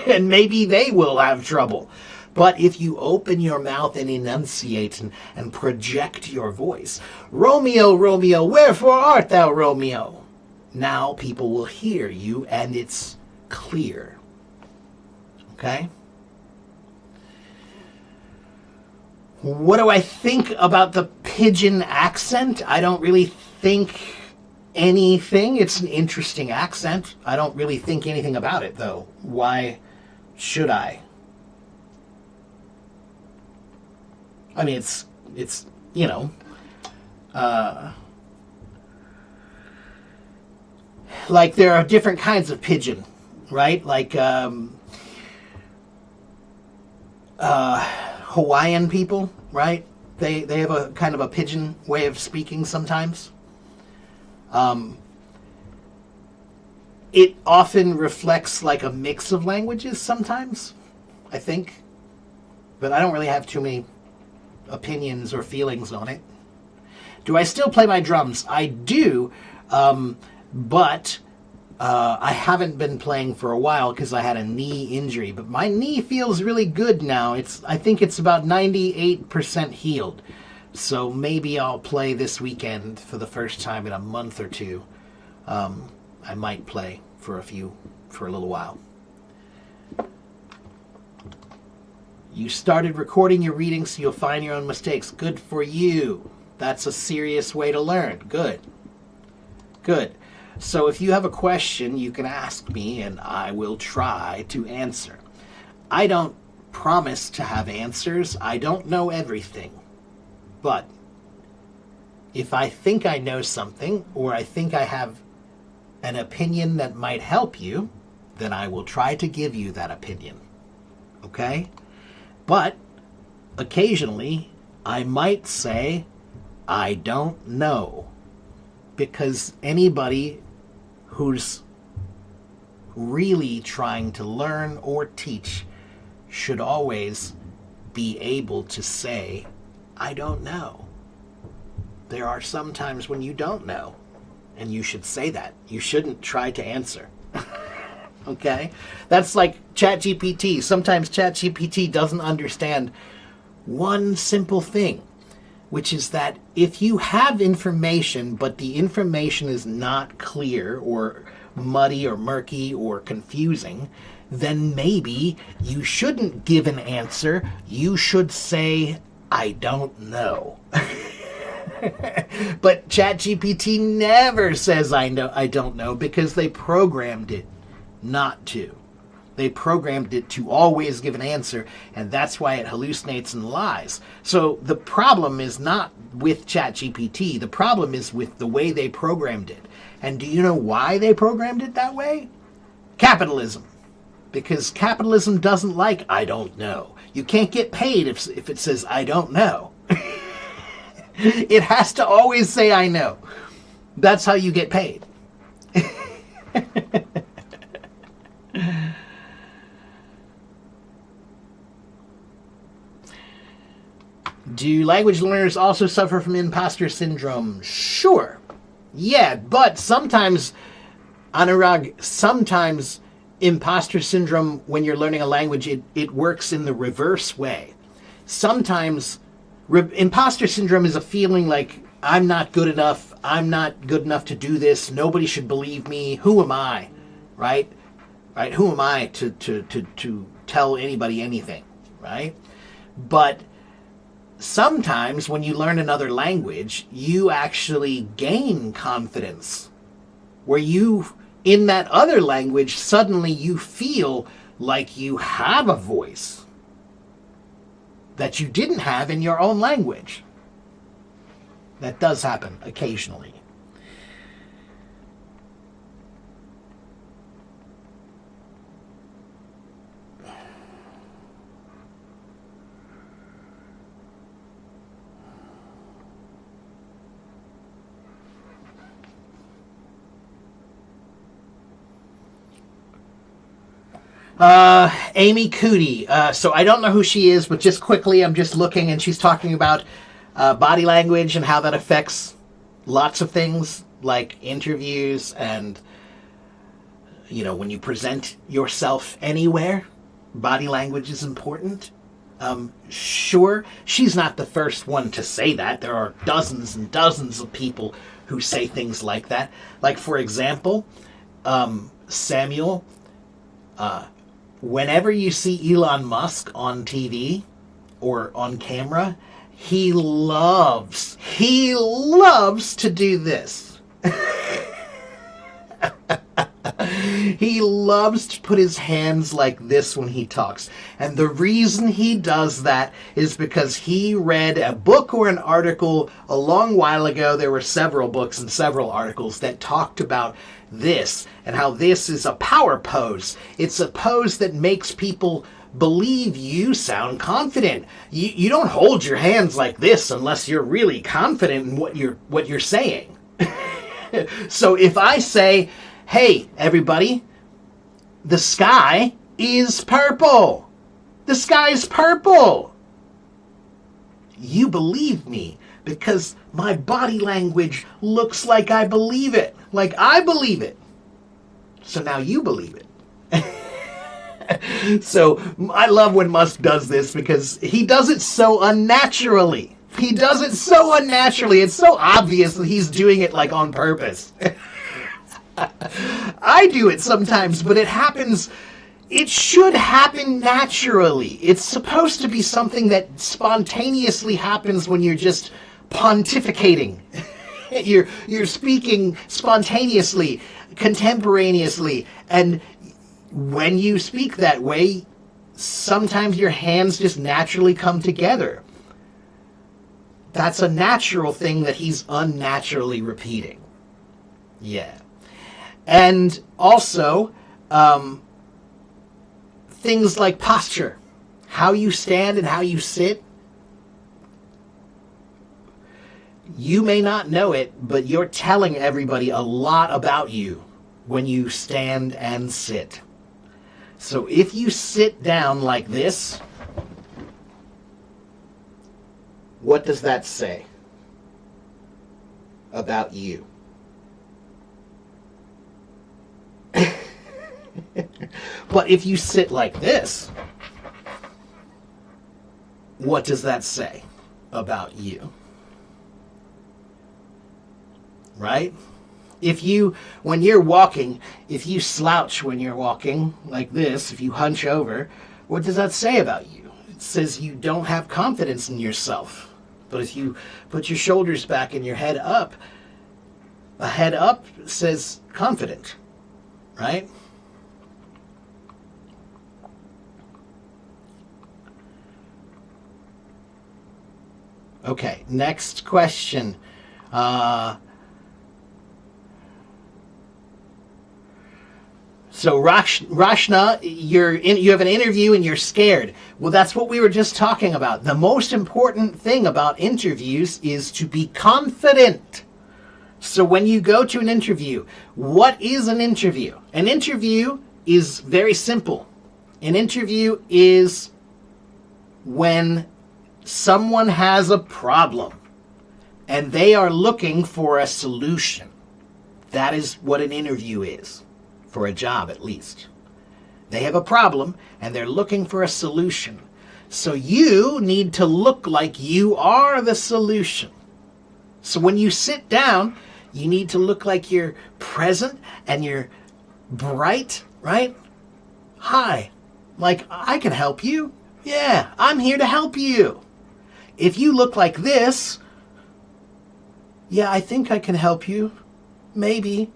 And maybe they will have trouble. But if you open your mouth and enunciate and project your voice, Romeo, Romeo, wherefore art thou, Romeo? Now people will hear you and it's clear. Okay? What do I think about the pidgin accent? I don't really think anything. It's an interesting accent. I don't really think anything about it, though. Why should I? I mean, it's you know, like there are different kinds of pidgin, right? Like Hawaiian people, right? They have a kind of a pidgin way of speaking sometimes. It often reflects like a mix of languages sometimes, I think. But I don't really have too many opinions or feelings on it. Do I still play my drums? I do, but I haven't been playing for a while because I had a knee injury. But my knee feels really good now. I think it's about 98% healed. So maybe I'll play this weekend for the first time in a month or two. I might play for a little while. You started recording your readings so you'll find your own mistakes. Good for you. That's a serious way to learn. Good. Good. So if you have a question, you can ask me and I will try to answer. I don't promise to have answers. I don't know everything. But if I think I know something or I think I have an opinion that might help you, then I will try to give you that opinion. Okay? But occasionally, I might say, I don't know. Because anybody who's really trying to learn or teach should always be able to say, I don't know. There are some times when you don't know, and you should say that. You shouldn't try to answer. Okay? That's like ChatGPT. Sometimes ChatGPT doesn't understand one simple thing, which is that if you have information, but the information is not clear or muddy or murky or confusing, then maybe you shouldn't give an answer. You should say, I don't know. But ChatGPT never says I don't know because they programmed it not to. They programmed it to always give an answer, and that's why it hallucinates and lies. So the problem is not with ChatGPT. The problem is with the way they programmed it. And do you know why they programmed it that way? Capitalism. Because capitalism doesn't like I don't know. You can't get paid if it says I don't know. It has to always say I know. That's how you get paid. Do language learners also suffer from imposter syndrome? Sure. Yeah, but sometimes, Anurag, sometimes imposter syndrome, when you're learning a language, it works in the reverse way. Sometimes imposter syndrome is a feeling like, I'm not good enough to do this, nobody should believe me, who am I, right? Right? Who am I to tell anybody anything, right? But sometimes when you learn another language, you actually gain confidence. Where you, in that other language, suddenly you feel like you have a voice that you didn't have in your own language. That does happen occasionally. Amy Cootie. So I don't know who she is, but just quickly, I'm just looking, and she's talking about body language and how that affects lots of things, like interviews and, when you present yourself anywhere, body language is important. Sure, she's not the first one to say that. There are dozens and dozens of people who say things like that. Like, for example, Samuel, whenever you see Elon Musk on TV or on camera, he loves to do this. He loves to put his hands like this when he talks. And the reason he does that is because he read a book or an article a long while ago. There were several books and several articles that talked about this and how this is a power pose. It's a pose that makes people believe you sound confident. You don't hold your hands like this unless you're really confident in what you're saying. So if I say, "Hey, everybody, the sky is purple. The sky is purple." You believe me because my body language looks like I believe it. Like I believe it. So now you believe it. So I love when Musk does this because he does it so unnaturally. He does it so unnaturally. It's so obvious that he's doing it like on purpose. I do it sometimes, but it should happen naturally. It's supposed to be something that spontaneously happens when you're just pontificating. You're speaking spontaneously, contemporaneously, and when you speak that way, sometimes your hands just naturally come together. That's a natural thing that he's unnaturally repeating. Yeah. And also, things like posture, how you stand and how you sit. You may not know it, but you're telling everybody a lot about you when you stand and sit. So if you sit down like this, what does that say about you? But if you sit like this, what does that say about you? Right? When you're walking, if you slouch when you're walking like this, if you hunch over, what does that say about you? It says you don't have confidence in yourself. But if you put your shoulders back and your head up, a head up says confident, right? Okay, next question. So Rashna, you have an interview and you're scared. Well, that's what we were just talking about. The most important thing about interviews is to be confident. So when you go to an interview, what is an interview? An interview is very simple. An interview is when someone has a problem and they are looking for a solution. That is what an interview is. For a job, at least. They have a problem, and they're looking for a solution. So you need to look like you are the solution. So when you sit down, you need to look like you're present and you're bright, right? Hi, like I can help you. Yeah, I'm here to help you. If you look like this, yeah, I think I can help you. Maybe.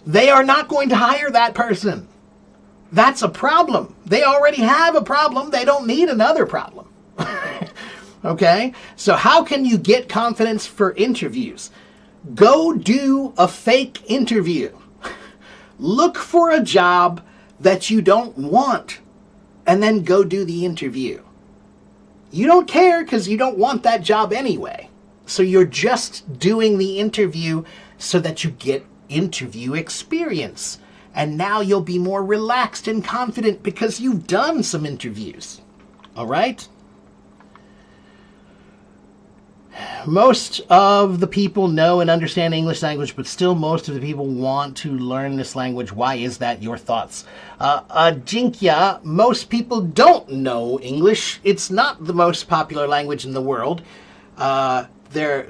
They are not going to hire that person. That's a problem. They already have a problem. They don't need another problem. Okay? So how can you get confidence for interviews? Go do a fake interview. Look for a job that you don't want, and then go do the interview. You don't care because you don't want that job anyway. So you're just doing the interview so that you get interview experience. And now you'll be more relaxed and confident because you've done some interviews. All right? Most of the people know and understand English language, but still most of the people want to learn this language. Why is that? Your thoughts? Jinkya, most people don't know English. It's not the most popular language in the world.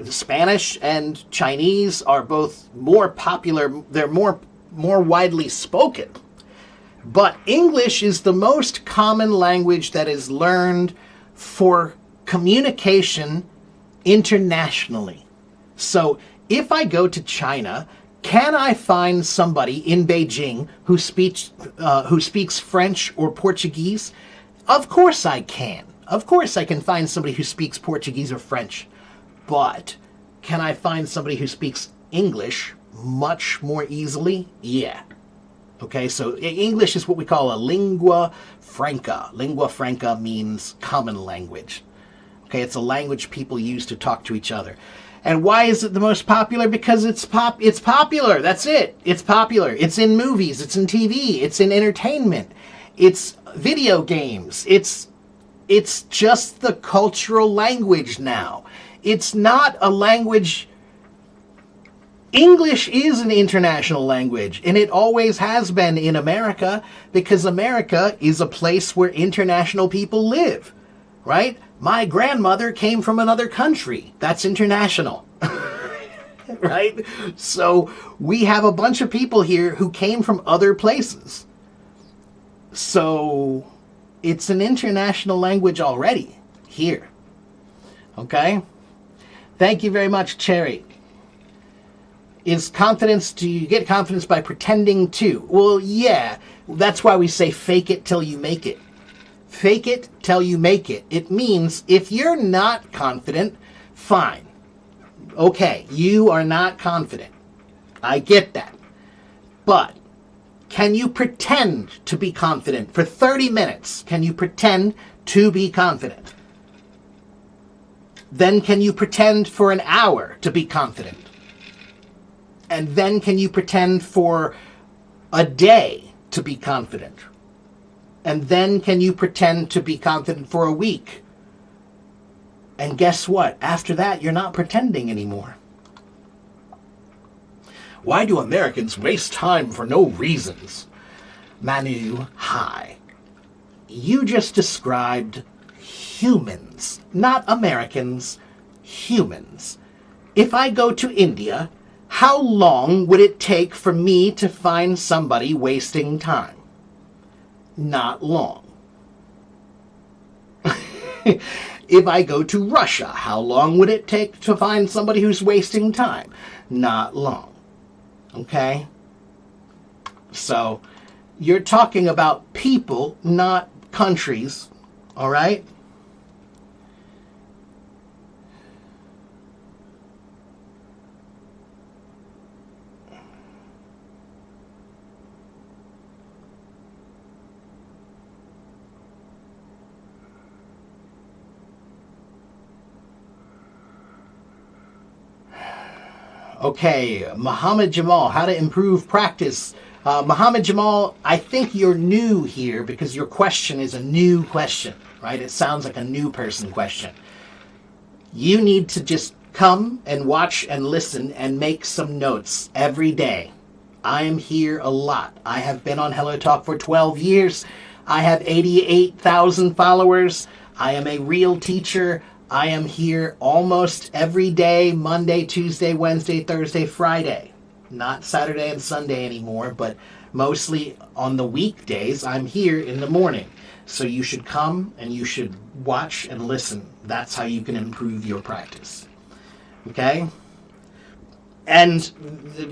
Spanish and Chinese are both more popular. They're more widely spoken. But English is the most common language that is learned for communication internationally. So if I go to China, can I find somebody in Beijing who speaks French or Portuguese? Of course I can. Of course I can find somebody who speaks Portuguese or French. But can I find somebody who speaks English much more easily? Yeah. Okay, so English is what we call a lingua franca. Lingua franca means common language. Okay, it's a language people use to talk to each other. And why is it the most popular? Because it's popular. That's it. It's popular. It's in movies. It's in TV. It's in entertainment. It's video games. It's just the cultural language now. It's not a language. English is an international language, and it always has been in America, because America is a place where international people live, right? My grandmother came from another country. That's international, right? So we have a bunch of people here who came from other places. So it's an international language already here, okay? Thank you very much, Cherry. Do you get confidence by pretending to? Well, yeah, that's why we say fake it till you make it. Fake it till you make it. It means if you're not confident, fine. Okay, you are not confident. I get that. But can you pretend to be confident for 30 minutes? Can you pretend to be confident? Then can you pretend for an hour to be confident? And then can you pretend for a day to be confident? And then can you pretend to be confident for a week? And guess what? After that, you're not pretending anymore. Why do Americans waste time for no reasons? Manu, hi. You just described humans, not Americans, humans. If I go to India, how long would it take for me to find somebody wasting time? Not long. If I go to Russia, how long would it take to find somebody who's wasting time? Not long. Okay? So, you're talking about people, not countries. All right? Okay, Muhammad Jamal, how to improve practice. Muhammad Jamal, I think you're new here because your question is a new question, right? It sounds like a new person question. You need to just come and watch and listen and make some notes every day. I am here a lot. I have been on Hello Talk for 12 years. I have 88,000 followers. I am a real teacher. I am here almost every day, Monday, Tuesday, Wednesday, Thursday, Friday. Not Saturday and Sunday anymore, but Mostly on the weekdays, I'm here in the morning. So you should come and you should watch and listen. That's how you can improve your practice. Okay? And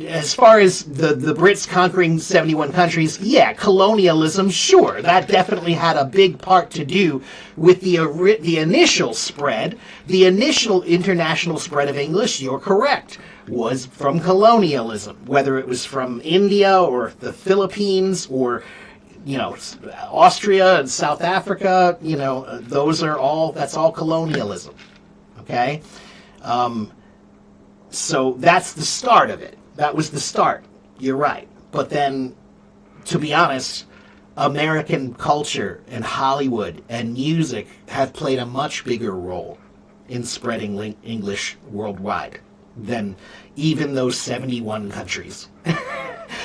as far as the Brits conquering 71 countries, yeah, colonialism, sure, that definitely had a big part to do with the initial spread. The initial international spread of English, you're correct, was from colonialism, whether it was from India or the Philippines or, Austria and South Africa, that's all colonialism, okay? So that's the start of it. That was the start. You're right. But then, to be honest, American culture and Hollywood and music have played a much bigger role in spreading English worldwide than even those 71 countries.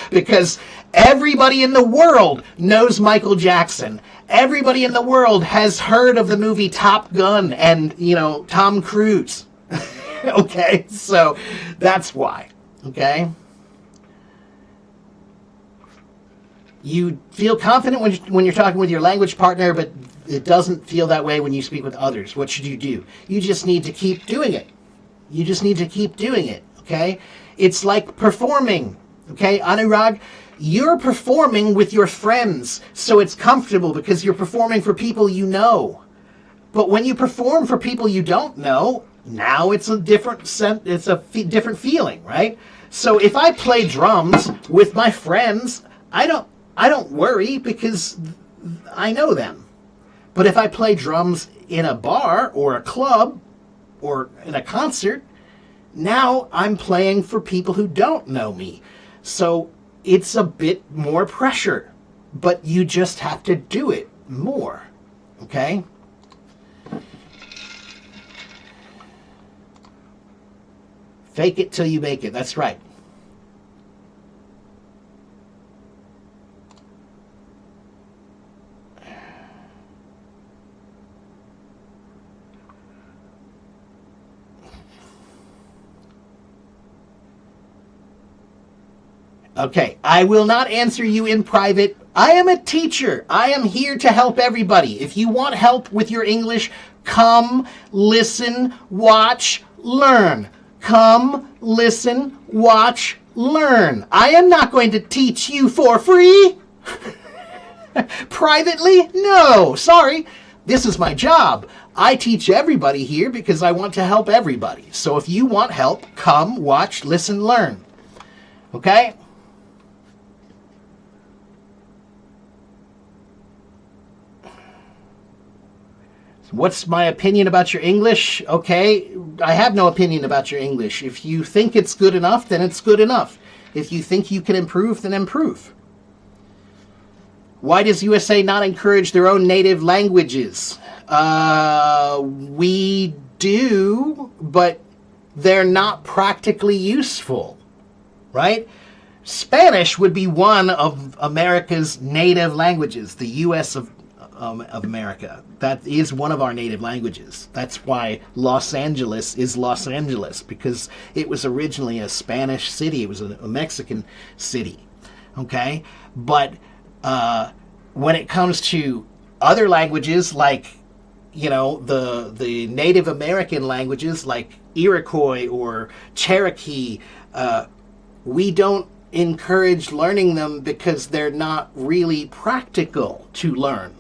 Because everybody in the world knows Michael Jackson. Everybody in the world has heard of the movie Top Gun and, Tom Cruise. Okay, so that's why. Okay? You feel confident when you're talking with your language partner, but it doesn't feel that way when you speak with others. What should you do? You just need to keep doing it. You just need to keep doing it. Okay? It's like performing. Okay, Anurag, you're performing with your friends, so it's comfortable because you're performing for people you know. But when you perform for people you don't know, now it's a different different feeling, right? So if I play drums with my friends, I don't worry because I know them. But if I play drums in a bar or a club or in a concert, now I'm playing for people who don't know me. So it's a bit more pressure, but you just have to do it more, okay? Fake it till you make it. That's right. Okay, I will not answer you in private. I am a teacher. I am here to help everybody. If you want help with your English, come, listen, watch, learn. Come, listen, watch, learn. I am not going to teach you for free. Privately? No, sorry. This is my job. I teach everybody here because I want to help everybody. So if you want help, come, watch, listen, learn. Okay? What's my opinion about your English? Okay, I have no opinion about your English. If you think it's good enough, then it's good enough. If you think you can improve, then improve. Why does USA not encourage their own native languages? We do, but they're not practically useful, right? Spanish would be one of America's native languages, the U.S. of America. That is one of our native languages. That's why Los Angeles is Los Angeles, because it was originally a Spanish city. It was a Mexican city. Okay? But when it comes to other languages, like, the Native American languages, like Iroquois or Cherokee, we don't encourage learning them because they're not really practical to learn.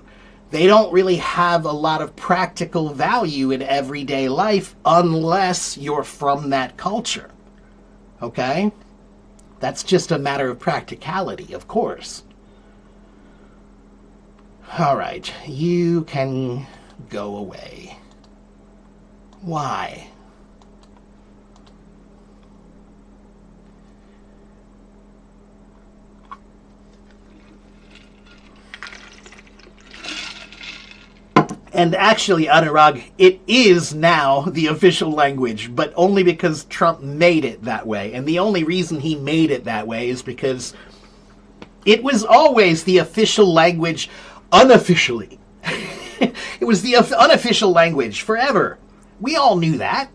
They don't really have a lot of practical value in everyday life unless you're from that culture. Okay? That's just a matter of practicality, of course. All right, you can go away. Why? And actually, Anurag, it is now the official language, but only because Trump made it that way. And the only reason he made it that way is because it was always the official language unofficially. It was the unofficial language forever. We all knew that,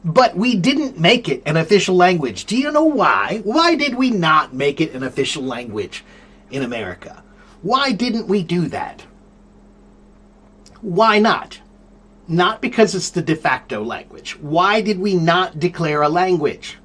but we didn't make it an official language. Do you know why? Why did we not make it an official language? in America. Why didn't we do that? Why not? Not because it's the de facto language. Why did we not declare a language?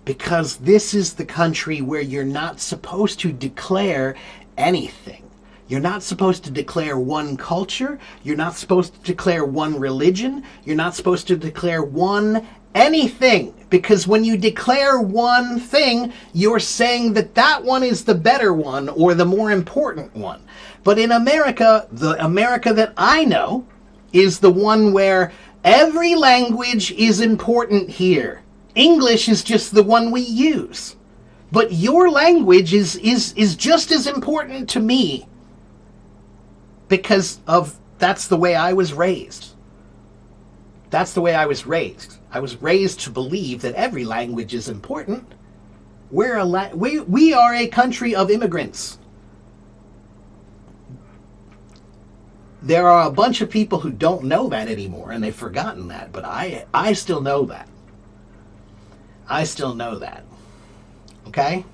Because this is the country where you're not supposed to declare anything. You're not supposed to declare one culture. You're not supposed to declare one religion. You're not supposed to declare one anything. Because when you declare one thing, you're saying that that one is the better one or the more important one. But in America, the America that I know is the one where every language is important here. English is just the one we use. But your language is just as important to me because of that's the way I was raised. That's the way I was raised. I was raised to believe that every language is important. We are a country of immigrants. There are a bunch of people who don't know that anymore, and they've forgotten that, but I still know that. I still know that. Okay?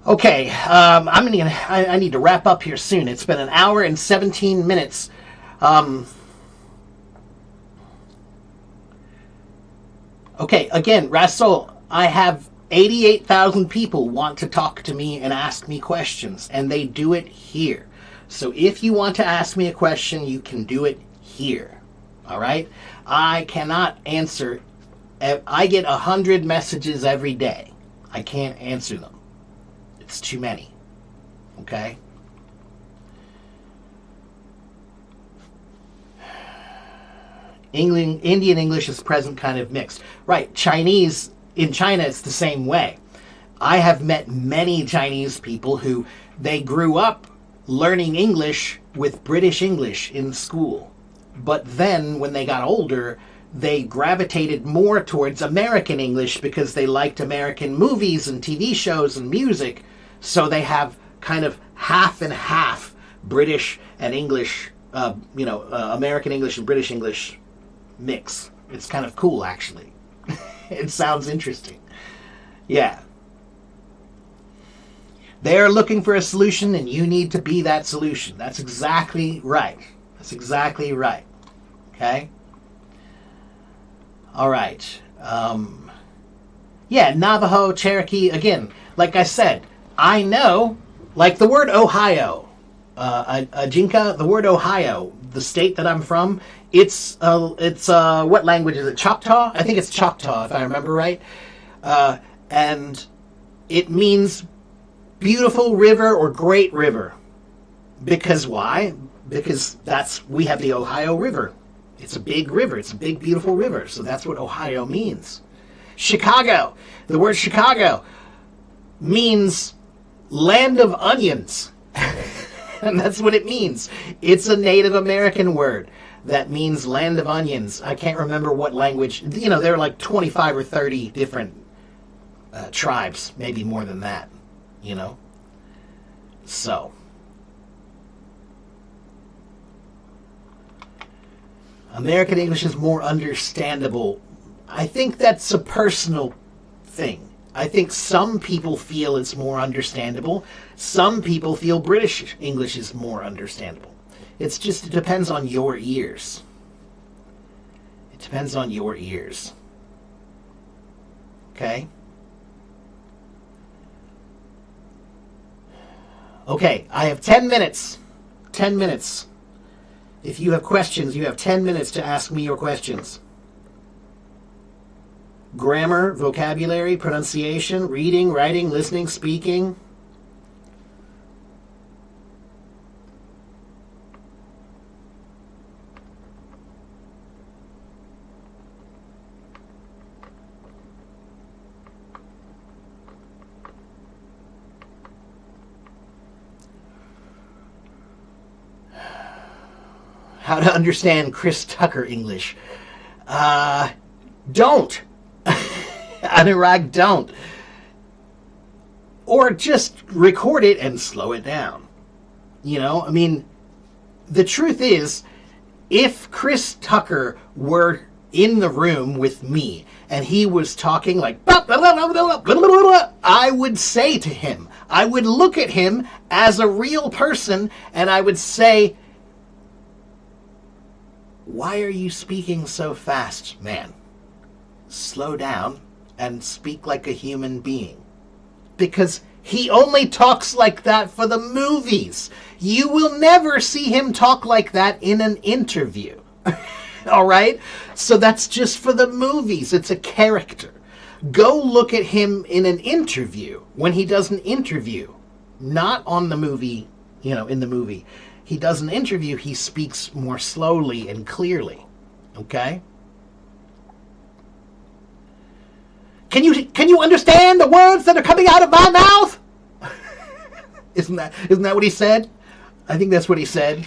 Okay, I need to wrap up here soon. It's been an hour and 17 minutes. Okay, again, Rasol, I have 88,000 people want to talk to me and ask me questions, and they do it here. So if you want to ask me a question, you can do it here. All right? I cannot answer. I get 100 messages every day. I can't answer them. It's too many. Okay? Indian English is present kind of mixed. Right, Chinese, in China it's the same way. I have met many Chinese people who they grew up learning English with British English in school. But then when they got older, they gravitated more towards American English because they liked American movies and TV shows and music. So they have kind of half and half British and English, American English and British English mix. It's kind of cool, actually. It sounds interesting. Yeah. They're looking for a solution, and you need to be that solution. That's exactly right. That's exactly right. Okay? All right. Navajo, Cherokee, again, like I said, I know, like the word Ohio, Ajinka, the word Ohio, the state that I'm from, it's what language is it? Choctaw? I think it's Choctaw, if I remember right. And it means beautiful river or great river. Because why? Because we have the Ohio River. It's a big river. It's a big, beautiful river. So that's what Ohio means. Chicago. The word Chicago means land of onions. And that's what it means. It's a Native American word that means land of onions. I can't remember what language. There are like 25 or 30 different tribes, maybe more than that, So. American English is more understandable. I think that's a personal thing. I think some people feel it's more understandable. Some people feel British English is more understandable. It depends on your ears. It depends on your ears. Okay? Okay, I have 10 minutes. 10 minutes. If you have questions, you have 10 minutes to ask me your questions. Grammar, vocabulary, pronunciation, reading, writing, listening, speaking. How to understand Chris Tucker English. Don't. Anurag, don't. Or just record it and slow it down. The truth is, if Chris Tucker were in the room with me and he was talking like blah, blah, blah, blah, blah, blah, blah, blah, I would say to him, I would look at him as a real person and I would say, why are you speaking so fast, man? Slow down and speak like a human being. Because he only talks like that for the movies. You will never see him talk like that in an interview. All right? So that's just for the movies. It's a character. Go look at him in an interview when he does an interview. Not on the movie, in the movie. He does an interview, he speaks more slowly and clearly. Okay? Can you understand the words that are coming out of my mouth? Isn't that what he said? I think that's what he said.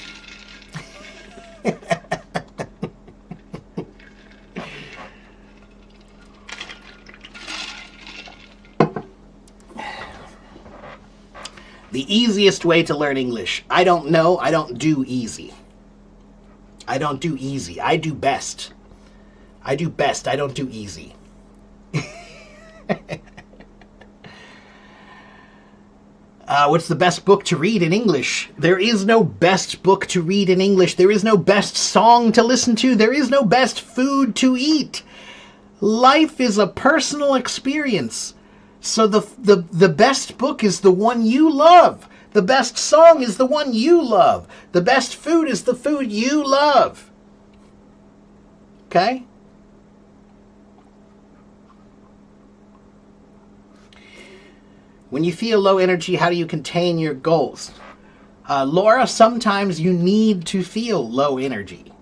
The easiest way to learn English. I don't know. I don't do easy. I don't do easy. I do best. I do best. I don't do easy. What's the best book to read in English? There is no best book to read in English. There is no best song to listen to. There is no best food to eat. Life is a personal experience. So the best book is the one you love. The best song is the one you love. The best food is the food you love. Okay? When you feel low energy, how do you contain your goals? Laura, sometimes you need to feel low energy.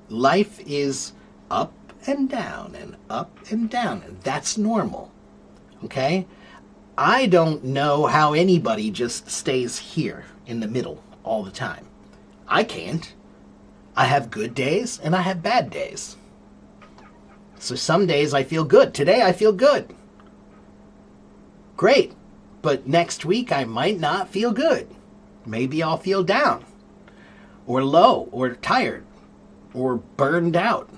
Life is up and down and up and down. And that's normal. Okay? I don't know how anybody just stays here in the middle all the time. I can't. I have good days and I have bad days. So some days I feel good. Today I feel good. Great. But next week I might not feel good. Maybe I'll feel down or low or tired or burned out.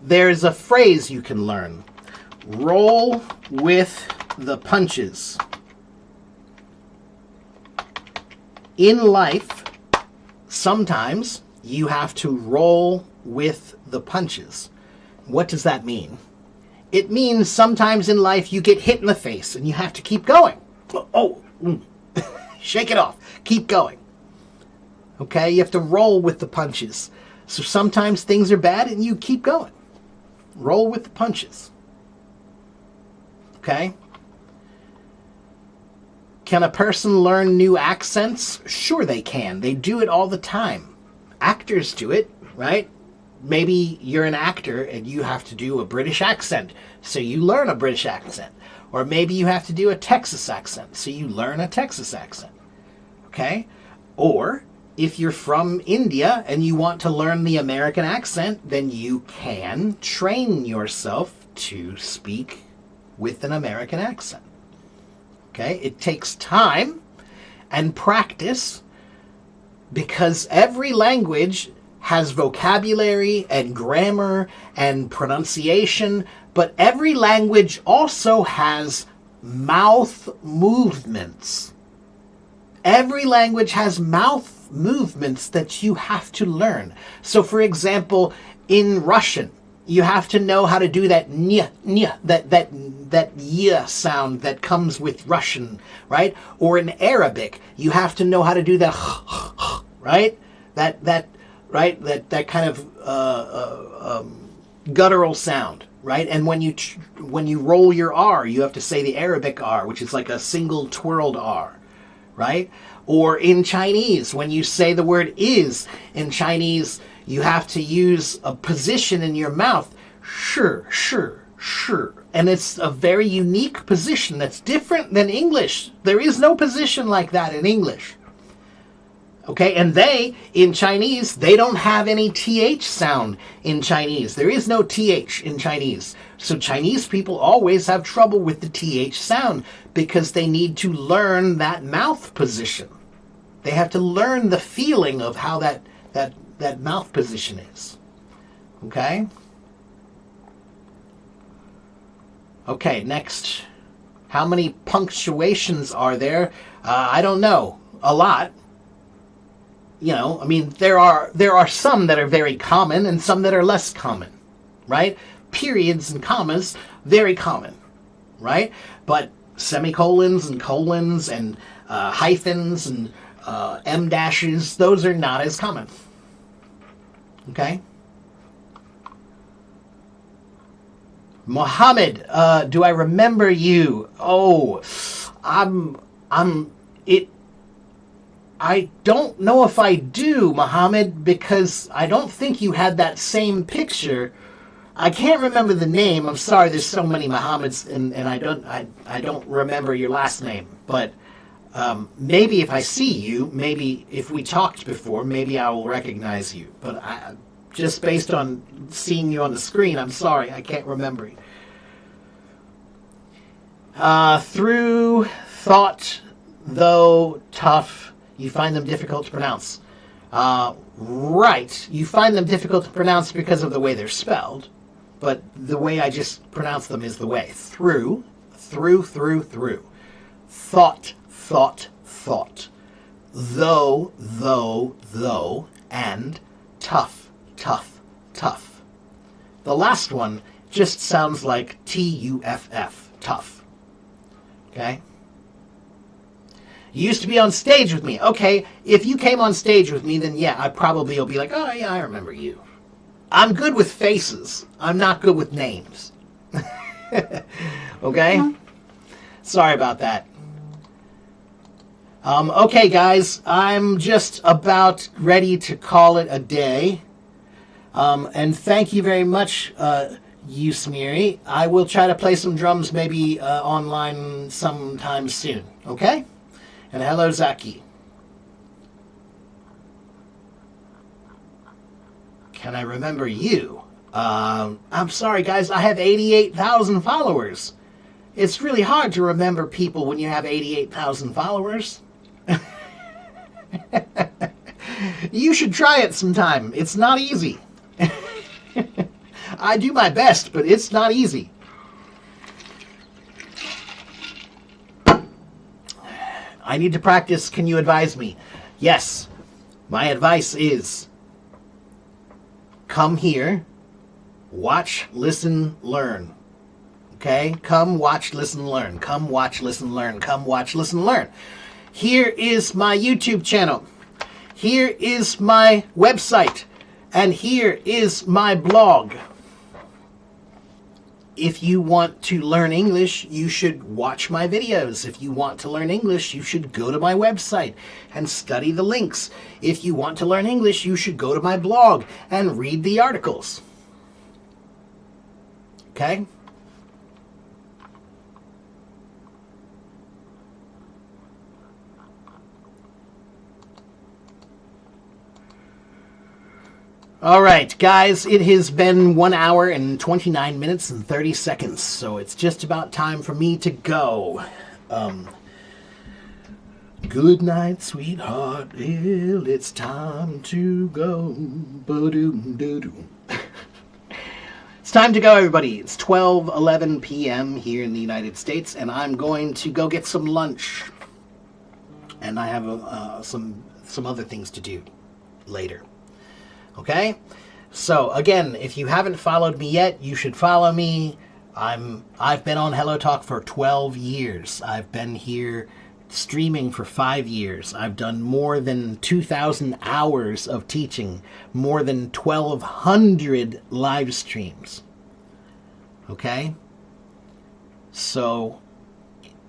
There's a phrase you can learn. Roll with the punches. In life, sometimes you have to roll with the punches. What does that mean? It means sometimes in life you get hit in the face and you have to keep going. Shake it off. Keep going. Okay? You have to roll with the punches. So sometimes things are bad and you keep going. Roll with the punches. Okay? Can a person learn new accents? Sure they can. They do it all the time. Actors do it, right? Maybe you're an actor and you have to do a British accent, so you learn a British accent. Or maybe you have to do a Texas accent, so you learn a Texas accent. Okay? Or if you're from India and you want to learn the American accent, then you can train yourself to speak with an American accent. Okay? It takes time and practice because every language has vocabulary and grammar and pronunciation, but every language also has mouth movements. Every language has mouth movements that you have to learn. So for example, in Russian, you have to know how to do that nya, that y sound that comes with Russian, right? Or in Arabic, you have to know how to do that right? That kind of guttural sound, right? And when you roll your R, you have to say the Arabic R, which is like a single twirled R, right? Or in Chinese, when you say the word is in Chinese, you have to use a position in your mouth, sure. And it's a very unique position that's different than English. There is no position like that in English. Okay, and in Chinese, they don't have any TH sound in Chinese. There is no TH in Chinese. So Chinese people always have trouble with the TH sound because they need to learn that mouth position. They have to learn the feeling of how that mouth position is. Okay? Okay, next. How many punctuations are there? I don't know. A lot. You know, I mean, there are some that are very common and some that are less common, right? Periods and commas, very common, right? But semicolons and colons and hyphens and em dashes, those are not as common. Okay? Mohammed, do I remember you? Oh, I don't know if I do, Mohammed, because I don't think you had that same picture. I can't remember the name. I'm sorry, there's so many Mohammeds, and I don't remember your last name. But maybe if I see you, maybe if we talked before, maybe I will recognize you. But just based on seeing you on the screen, I'm sorry, I can't remember you. Through thought, though tough, you find them difficult to pronounce. Right, you find them difficult to pronounce because of the way they're spelled, but the way I just pronounce them is the way. Through. Thought. Though, and tough. The last one just sounds like T-U-F-F, tough. Okay? You used to be on stage with me. Okay, if you came on stage with me, then yeah, I probably will be like, oh yeah, I remember you. I'm good with faces. I'm not good with names. Okay? Sorry about that. Okay, guys, I'm just about ready to call it a day. And thank you very much, Yusmiri. I will try to play some drums maybe online sometime soon. Okay? And hello, Zaki. Can I remember you? I'm sorry, guys. I have 88,000 followers. It's really hard to remember people when you have 88,000 followers. You should try it sometime. It's not easy. I do my best, but it's not easy. I need to practice. Can you advise me? Yes. My advice is come here, watch, listen, learn. Okay? Come, watch, listen, learn. Come, watch, listen, learn. Come, watch, listen, learn. Here is my YouTube channel. Here is my website. And here is my blog. If you want to learn English, you should watch my videos. If you want to learn English, you should go to my website and study the links. If you want to learn English, you should go to my blog and read the articles. Okay? All right, guys, it has been 1 hour and 29 minutes and 30 seconds, so it's just about time for me to go. Good night, sweetheart. Well, it's time to go. Ba-doom-doo-doom. It's time to go, everybody. It's 12:11 p.m. here in the United States, and I'm going to go get some lunch. And I have some other things to do later. Okay? So, again, if you haven't followed me yet, you should follow me. I've been on Hello Talk for 12 years. I've been here streaming for 5 years. I've done more than 2,000 hours of teaching, more than 1,200 live streams. Okay? So,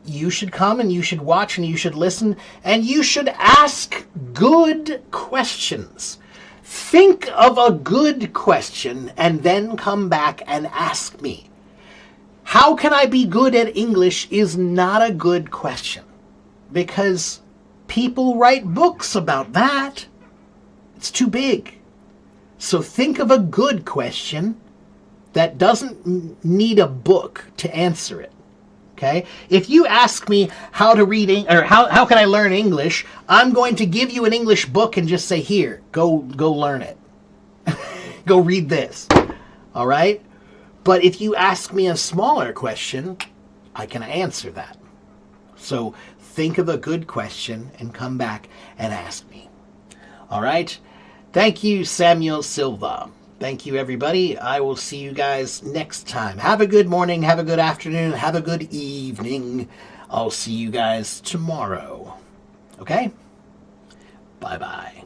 you should come and you should watch and you should listen and you should ask good questions. Think of a good question and then come back and ask me. How can I be good at English is not a good question. Because people write books about that. It's too big. So think of a good question that doesn't need a book to answer it. Okay? If you ask me how to read or how can I learn English, I'm going to give you an English book and just say, here, go learn it. Go read this. All right? But if you ask me a smaller question, I can answer that. So think of a good question and come back and ask me. All right? Thank you, Samuel Silva. Thank you, everybody. I will see you guys next time. Have a good morning. Have a good afternoon. Have a good evening. I'll see you guys tomorrow. Okay? Bye-bye.